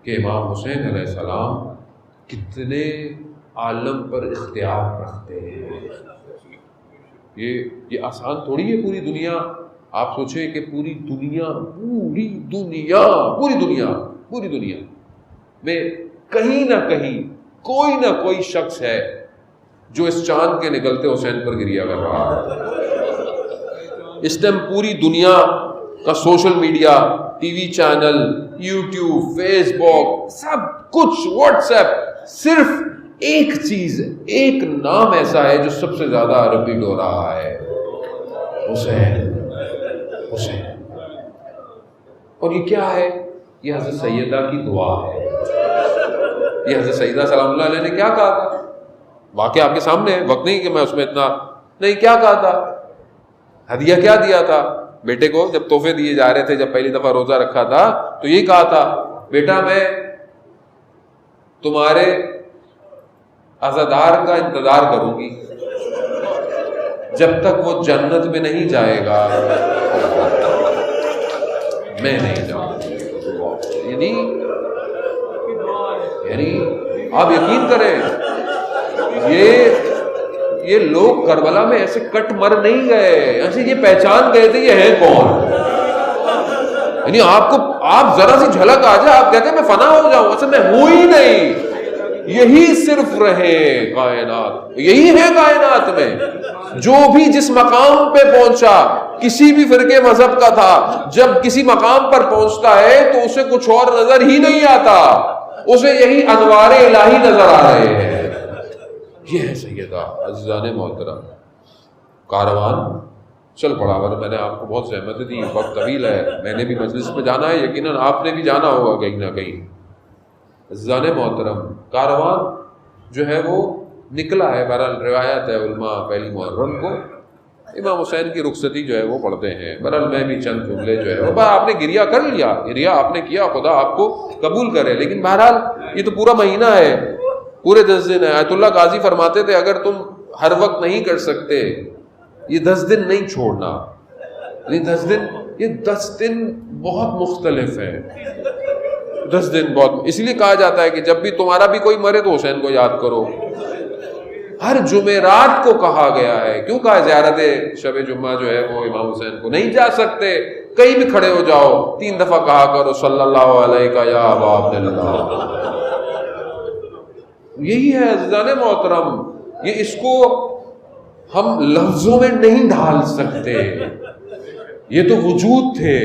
کہ امام حسین علیہ السلام کتنے عالم پر اختیار رکھتے ہیں. یہ آسان تھوڑی ہے. پوری دنیا، آپ سوچیں کہ پوری دنیا میں کہیں نہ کہیں کوئی نہ کوئی شخص ہے جو اس چاند کے نکلتے حسین پر گریا کر رہا ہے. اس ٹائم پوری دنیا کا social media, T V channel, YouTube, Facebook, سب کچھ، واٹس ایپ، صرف ایک چیز، ایک نام ایسا ہے جو سب سے زیادہ ریپیٹ ہو رہا ہے، حسین. اور یہ کیا ہے؟ یہ حضرت سیدہ کی دعا ہے. یہ حضرت سیدہ سلام اللہ علیہ نے کیا کہا تھا؟ واقعہ آپ کے سامنے ہے، وقت نہیں کہ میں اس میں اتنا نہیں. کیا کہا تھا؟ ہدیہ کیا دیا تھا بیٹے کو جب تحفے دیے جا رہے تھے؟ جب پہلی دفعہ روزہ رکھا تھا تو یہی کہا تھا، بیٹا میں تمہارے عزادار کا انتظار کروں گی جب تک وہ جنت میں نہیں جائے گا میں نہیں جاؤں. یعنی آپ یقین کریں یہ لوگ کربلا میں ایسے کٹ مر نہیں گئے، ایسے یہ پہچان گئے تھے یہ ہے کون. یعنی آپ ذرا سی جھلک آ جائے آپ کہتے ہیں میں فنا ہو جاؤں، اصل میں ہوں ہی نہیں. یہی صرف رہے کائنات، یہی ہے کائنات میں. جو بھی جس مقام پہ پہنچا، کسی بھی فرقے مذہب کا تھا، جب کسی مقام پر پہنچتا ہے تو اسے کچھ اور نظر ہی نہیں آتا، اسے یہی انوار الہی نظر آ رہے ہیں. یہ ہے سیدہ. عزیزان محترم، کاروان چل پڑا. میں نے آپ کو بہت زحمت دی، وقت طویل ہے، میں نے بھی مجلس پہ جانا ہے، یقیناً آپ نے بھی جانا ہوگا کہیں نہ کہیں. عزیزان محترم، کاروان جو ہے وہ نکلا ہے. بہرحال روایت ہے علماء پہلی محرم کو امام حسین کی رخصتی جو ہے وہ پڑھتے ہیں. بہرحال میں بھی چند جملے جو ہے وہ آپ نے گریا کر لیا، گریا آپ نے کیا، خدا آپ کو قبول کرے. لیکن بہرحال یہ تو پورا مہینہ ہے، پورے 10 دن ہے. آیت اللہ غازی فرماتے تھے اگر تم ہر وقت نہیں کر سکتے یہ 10 دن نہیں چھوڑنا. یہ 10 دن بہت مختلف ہیں. 10 دن بہت، اس لیے کہا جاتا ہے کہ جب بھی تمہارا بھی کوئی مرے تو حسین کو یاد کرو. ہر جمعرات کو کہا گیا ہے. کیوں کہا؟ زیارت شب جمعہ جو ہے وہ امام حسین کو نہیں جا سکتے، کہیں بھی کھڑے ہو جاؤ 3 دفعہ کہا کرو صلی اللہ علیہ یا ابا عبداللہ. یہی ہے عزیزان محترم. یہ اس کو ہم لفظوں میں نہیں ڈھال سکتے. یہ تو وجود تھے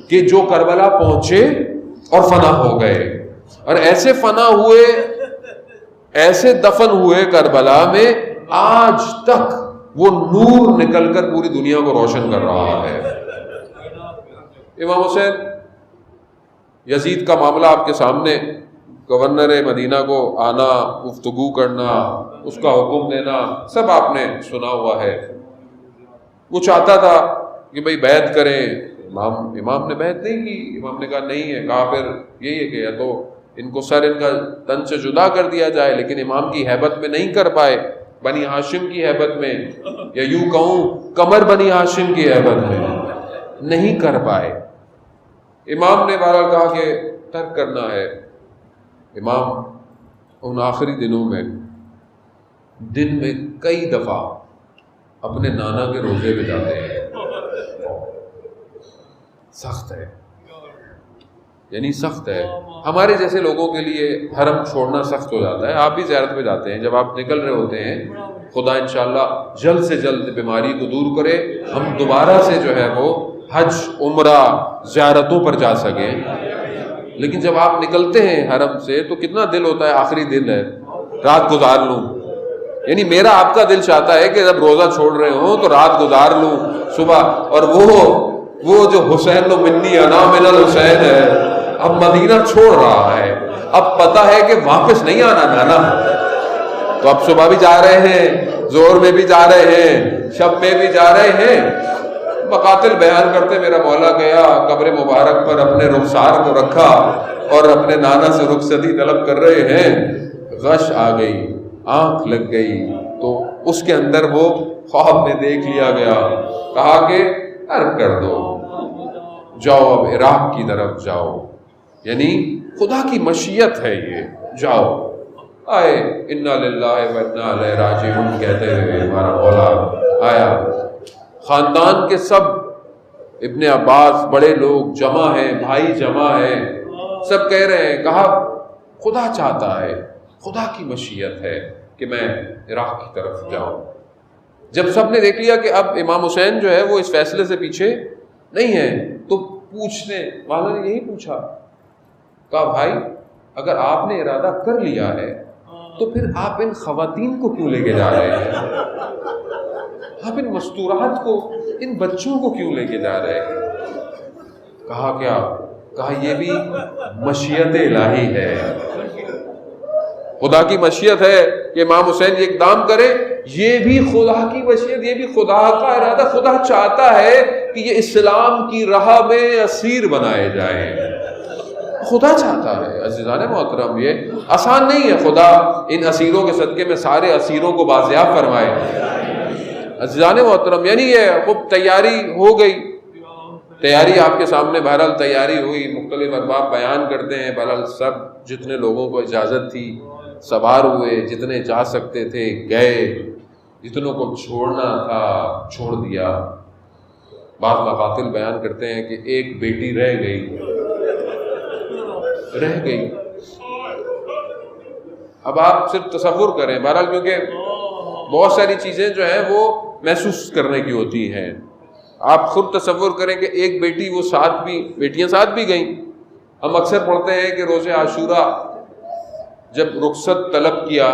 کہ جو کربلا پہنچے اور فنا ہو گئے، اور ایسے فنا ہوئے، ایسے دفن ہوئے کربلا میں، آج تک وہ نور نکل کر پوری دنیا کو روشن کر رہا ہے. امام حسین، یزید کا معاملہ آپ کے سامنے گورنر مدینہ کو آنا، گفتگو کرنا، اس کا حکم دینا، سب آپ نے سنا ہوا ہے۔ وہ چاہتا تھا کہ بھئی بیعت کریں، امام نے بیعت نہیں کی۔ امام نے کہا نہیں ہے، کہا پھر یہی ہے کہ یا تو ان کو سر ان کا تن سے جدا کر دیا جائے، لیکن امام کی ہیبت میں نہیں کر پائے، بنی ہاشم کی ہیبت میں، یا یوں کہوں کمر بنی ہاشم کی ہیبت میں نہیں کر پائے۔ امام نے بہرحال کہا کہ ترک کرنا ہے۔ امام ان آخری دنوں میں دن میں کئی دفعہ اپنے نانا کے روزے میں جاتے ہیں۔ سخت ہے، یعنی سخت ہے۔ ہمارے جیسے لوگوں کے لیے حرم چھوڑنا سخت ہو جاتا ہے۔ آپ بھی زیارت پہ جاتے ہیں، جب آپ نکل رہے ہوتے ہیں، خدا انشاءاللہ جلد سے جلد بیماری کو دور کرے، ہم دوبارہ سے جو ہے وہ حج، عمرہ، زیارتوں پر جا سکیں۔ لیکن جب آپ نکلتے ہیں حرم سے تو کتنا دل ہوتا ہے، آخری دن ہے، رات گزار لوں۔ یعنی میرا آپ کا دل چاہتا ہے کہ جب روزہ چھوڑ رہے ہوں تو رات گزار لوں صبح، اور وہ جو حسین و منی انا من الحسین ہے، اب مدینہ چھوڑ رہا ہے، اب پتہ ہے کہ واپس نہیں آنا نانا، تو اب صبح بھی جا رہے ہیں، زور میں بھی جا رہے ہیں، شب میں بھی جا رہے ہیں۔ مقاتل بیان کرتے میرا مولا گیا قبر مبارک پر اپنے رخسار کو رکھا اور اپنے نانا سے رخصتی طلب کر رہے ہیں، غش آ گئی، آنکھ لگ گئی، تو اس کے اندر وہ خواب میں دیکھ لیا گیا۔ کہا کہ ترک کر دو، جاؤ اب عراق کی طرف جاؤ، یعنی خدا کی مشیت ہے یہ، جاؤ۔ آئے انا للہ و انا الیہ راجعون کہتے ہوئے ہمارا مولا آیا۔ خاندان کے سب، ابن عباس، بڑے لوگ جمع ہیں، بھائی جمع ہیں، سب کہہ رہے ہیں، کہا خدا چاہتا ہے، خدا کی مشیت ہے کہ میں عراق کی طرف جاؤں۔ جب سب نے دیکھ لیا کہ اب امام حسین جو ہے وہ اس فیصلے سے پیچھے نہیں ہے، تو پوچھنے والا نے یہی پوچھا، کہا بھائی اگر آپ نے ارادہ کر لیا ہے تو پھر آپ ان خواتین کو کیوں لے کے جا رہے ہیں؟ آپ ان مستورات کو، ان بچوں کو کیوں لے کے جا رہے ہیں؟ کہا کیا؟ کہا یہ بھی مشیت الہی ہے، خدا کی مشیت ہے کہ امام حسین یہ اقدام کرے، یہ بھی خدا کی مشیت، یہ بھی خدا کا ارادہ۔ خدا چاہتا ہے کہ یہ اسلام کی راہ میں اسیر بنائے جائیں، خدا چاہتا ہے۔ عزیزان محترم، یہ آسان نہیں ہے، خدا ان اسیروں کے صدقے میں سارے اسیروں کو بازیاب فرمائے۔ عزیزان محترم، یعنی یہ خوب تیاری ہو گئی، تیاری آپ کے سامنے بہرحال تیاری ہوئی، مختلف ارباب بیان کرتے ہیں، بہرحال سب جتنے لوگوں کو اجازت تھی سوار ہوئے، جتنے جا سکتے تھے گئے، جتنوں کو چھوڑنا تھا چھوڑ دیا۔ بعض مقاتل بیان کرتے ہیں کہ ایک بیٹی رہ گئی۔ اب آپ صرف تصور کریں، بہرحال کیونکہ بہت ساری چیزیں جو ہیں وہ محسوس کرنے کی ہوتی ہیں، آپ خود تصور کریں کہ ایک بیٹی، وہ ساتھ بھی بیٹیاں ساتھ بھی گئیں۔ ہم اکثر پڑھتے ہیں کہ روز عاشورہ جب رخصت طلب کیا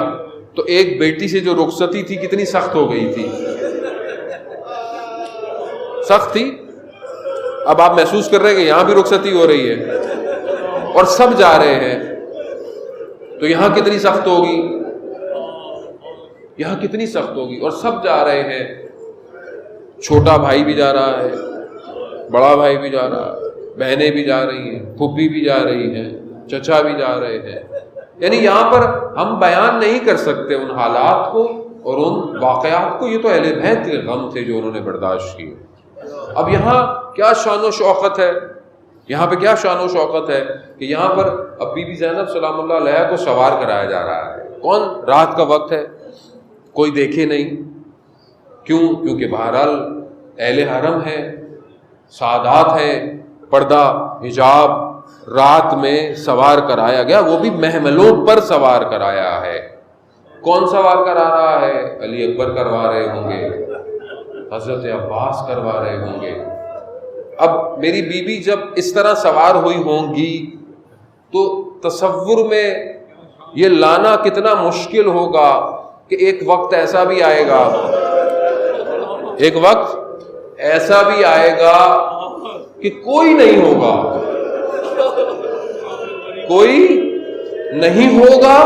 تو ایک بیٹی سے جو رخصتی تھی کتنی سخت ہو گئی تھی، سخت تھی۔ اب آپ محسوس کر رہے ہیں کہ یہاں بھی رخصتی ہو رہی ہے اور سب جا رہے ہیں، تو یہاں کتنی سخت ہوگی، یہاں کتنی سخت ہوگی، اور سب جا رہے ہیں۔ چھوٹا بھائی بھی جا رہا ہے، بڑا بھائی بھی جا رہا ہے، بہنیں بھی جا رہی ہیں، پھوپھی بھی جا رہی ہیں، چچا بھی جا رہے ہیں۔ یعنی یہاں پر ہم بیان نہیں کر سکتے ان حالات کو اور ان واقعات کو، یہ تو اہل بیت کے غم تھے جو انہوں نے برداشت کیے۔ اب یہاں کیا شان و شوکت ہے، یہاں پہ کیا شان و شوکت ہے کہ یہاں پر اب بی بی زینب سلام اللہ علیہ کو سوار کرایا جا رہا ہے۔ کون؟ رات کا وقت ہے، کوئی دیکھے نہیں، کیوں؟ کیونکہ بہرحال اہل حرم ہے، سعادات ہیں، پردہ حجاب، رات میں سوار کرایا گیا، وہ بھی محملوں پر سوار کرایا ہے۔ کون سوار کرا رہا ہے؟ علی اکبر کروا رہے ہوں گے، حضرت عباس کروا رہے ہوں گے۔ اب میری بیوی جب اس طرح سوار ہوئی ہوں گی تو تصور میں یہ لانا کتنا مشکل ہوگا کہ ایک وقت ایسا بھی آئے گا، ایک وقت ایسا بھی آئے گا کہ کوئی نہیں ہوگا، کوئی نہیں ہوگا،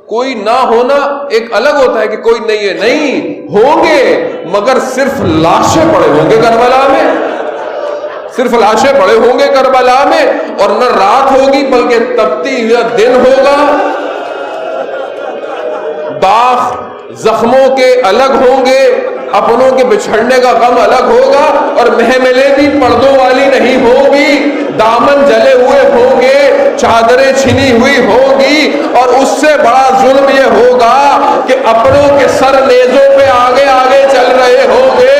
کوئی نہ ہونا ایک الگ ہوتا ہے کہ کوئی نہیں ہے، نہیں ہوں گے، مگر صرف لاشیں پڑے ہوں گے کربلا میں، صرف لاشیں پڑے ہوں گے کربلا میں، اور نہ رات ہوگی بلکہ تپتی ہوئی دن ہوگا، داغ زخموں کے الگ ہوں گے، اپنوں کے بچھڑنے کا غم الگ ہوگا، اور محملیں بھی پردوں والی نہیں ہوگی، دامن جلے ہوئے ہوں گے، چادریں چھنی ہوئی ہوگی، اور اس سے بڑا ظلم یہ ہوگا کہ اپنوں کے سر نیزوں پہ آگے آگے چل رہے ہوں گے۔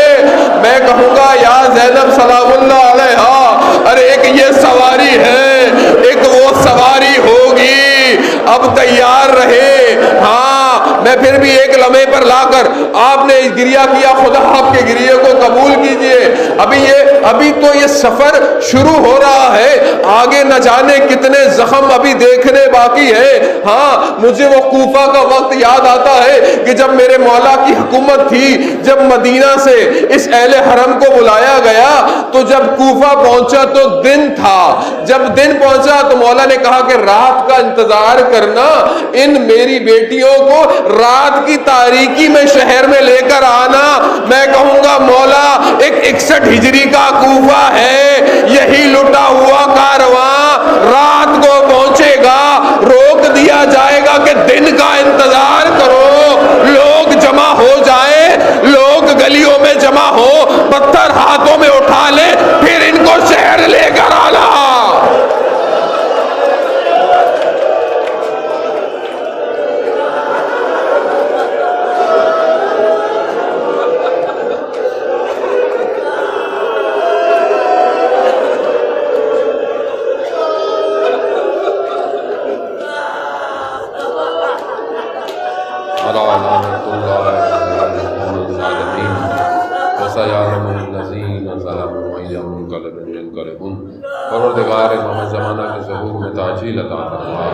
میں کہوں گا یا زینب سلام اللہ علیہا، ارے ایک یہ سواری ہے، ایک وہ سواری ہوگی، اب تیار رہے۔ ہاں میں پھر بھی ایک لمحے پر لا کر، آپ نے گریہ کیا، خدا آپ کے گریے کو قبول کیجئے، ابھی تو یہ سفر شروع ہو رہا ہے، آگے نہ جانے کتنے زخم ابھی دیکھنے باقی ہے۔ ہاں مجھے وہ کوفہ کا وقت یاد آتا ہے کہ جب میرے مولا کی حکومت تھی، جب مدینہ سے اس اہل حرم کو بلایا گیا، تو جب کوفہ پہنچا تو دن تھا، جب دن پہنچا تو مولا نے کہا کہ رات کا انتظار کرنا، ان میری بیٹیوں کو رات کی تاریکی میں شہر میں لے کر آنا۔ میں کہوں گا مولا ایک 61 ہجری کا کوفہ ہے، یہی لٹا ہوا کارواں رات کو پہنچے گا، روک دیا جائے گا کہ دن کا انتظار کرو، لوگ جمع ہو جائیں، لوگ گلیوں میں جمع ہو، پتھر ہاتھوں میں اٹھا لیں، پھر ان کو شہر لے کر آنا۔ پروردگار محمد زمانہ کے ظہور میں تاجیل عطا فرما،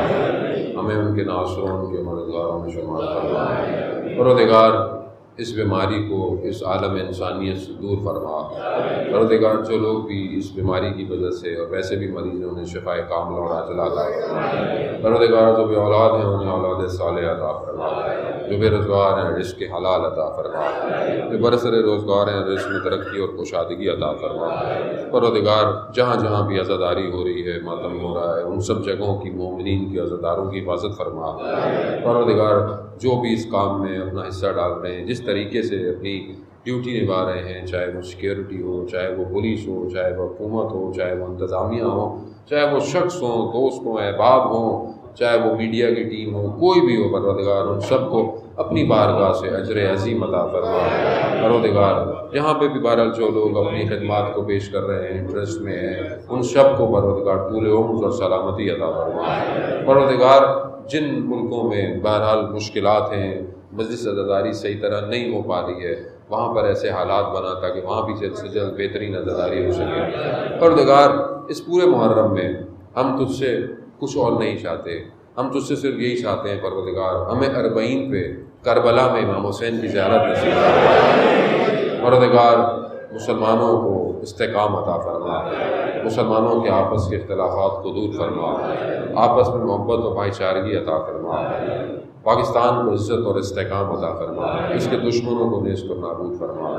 ہمیں ان کے ناصروں ان کے مددگاروں میں شمار فرما۔ پروردگار اس بیماری کو اس عالم انسانیت سے دور فرما۔ پروردگار جو لوگ بھی اس بیماری کی وجہ سے اور ویسے بھی مریض ہیں انہیں شفائے کاملہ اور عاجلہ عطا فرما۔ پروردگار جو بے اولاد ہیں انہیں اولاد صالحہ عطا فرما، جو بے روزگار ہیں رزق حلال عطا فرما، جو برسر روزگار ہیں رزق میں ترقی اور کشادگی عطا فرما۔ پروردگار جہاں جہاں بھی عزاداری ہو رہی ہے، ماتم ہو رہا ہے، ان سب جگہوں کی مومنین کی عزاداروں کی حفاظت فرما۔ پروردگار جو بھی اس کام میں اپنا حصہ ڈال رہے ہیں، جس طریقے سے اپنی ڈیوٹی نبھا رہے ہیں، چاہے وہ سیکیورٹی ہو، چاہے وہ پولیس ہو، چاہے وہ حکومت ہو، چاہے وہ انتظامیہ ہو، چاہے وہ شخص ہوں، دوست ہوں، احباب ہوں، چاہے وہ میڈیا کی ٹیم ہو، کوئی بھی ہو، پروردگار ان سب کو اپنی بارگاہ سے اجر عظیم عطا فرما۔ پروردگار جہاں پہ بھی بہرحال جو لوگ اپنی خدمات کو پیش کر رہے ہیں، انٹرسٹ میں ہیں، ان سب کو پروردگار طول عمر اور سلامتی عطا فرما۔ پروردگار جن ملکوں میں بہرحال مشکلات ہیں، مجلس عزاداری صحیح طرح نہیں ہو پا رہی ہے، وہاں پر ایسے حالات بنا تاکہ وہاں بھی جلد سے جلد بہترین عزاداری ہو سکے۔ پروردگار اس پورے محرم میں ہم تجھ سے کچھ اور نہیں چاہتے، ہم تجھ سے صرف یہی چاہتے ہیں پروردگار ہمیں 40 پہ کربلا میں امام حسین کی زیارت نصیب فرما۔ پروردگار مسلمانوں کو استحکام عطا فرما، مسلمانوں کے آپس کے اختلافات کو دور فرما، آپس میں محبت و بھائی چارگی عطا فرما، پاکستان کو عزت اور استحکام عطا فرما، اس کے دشمنوں کو نیست و نابود فرما۔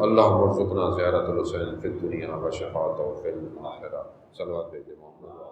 اللہم ارزقنا زیارت الحسین فی الدنیا و شفاعتہ فی الآخرہ۔ صلوات بھیجے محمد۔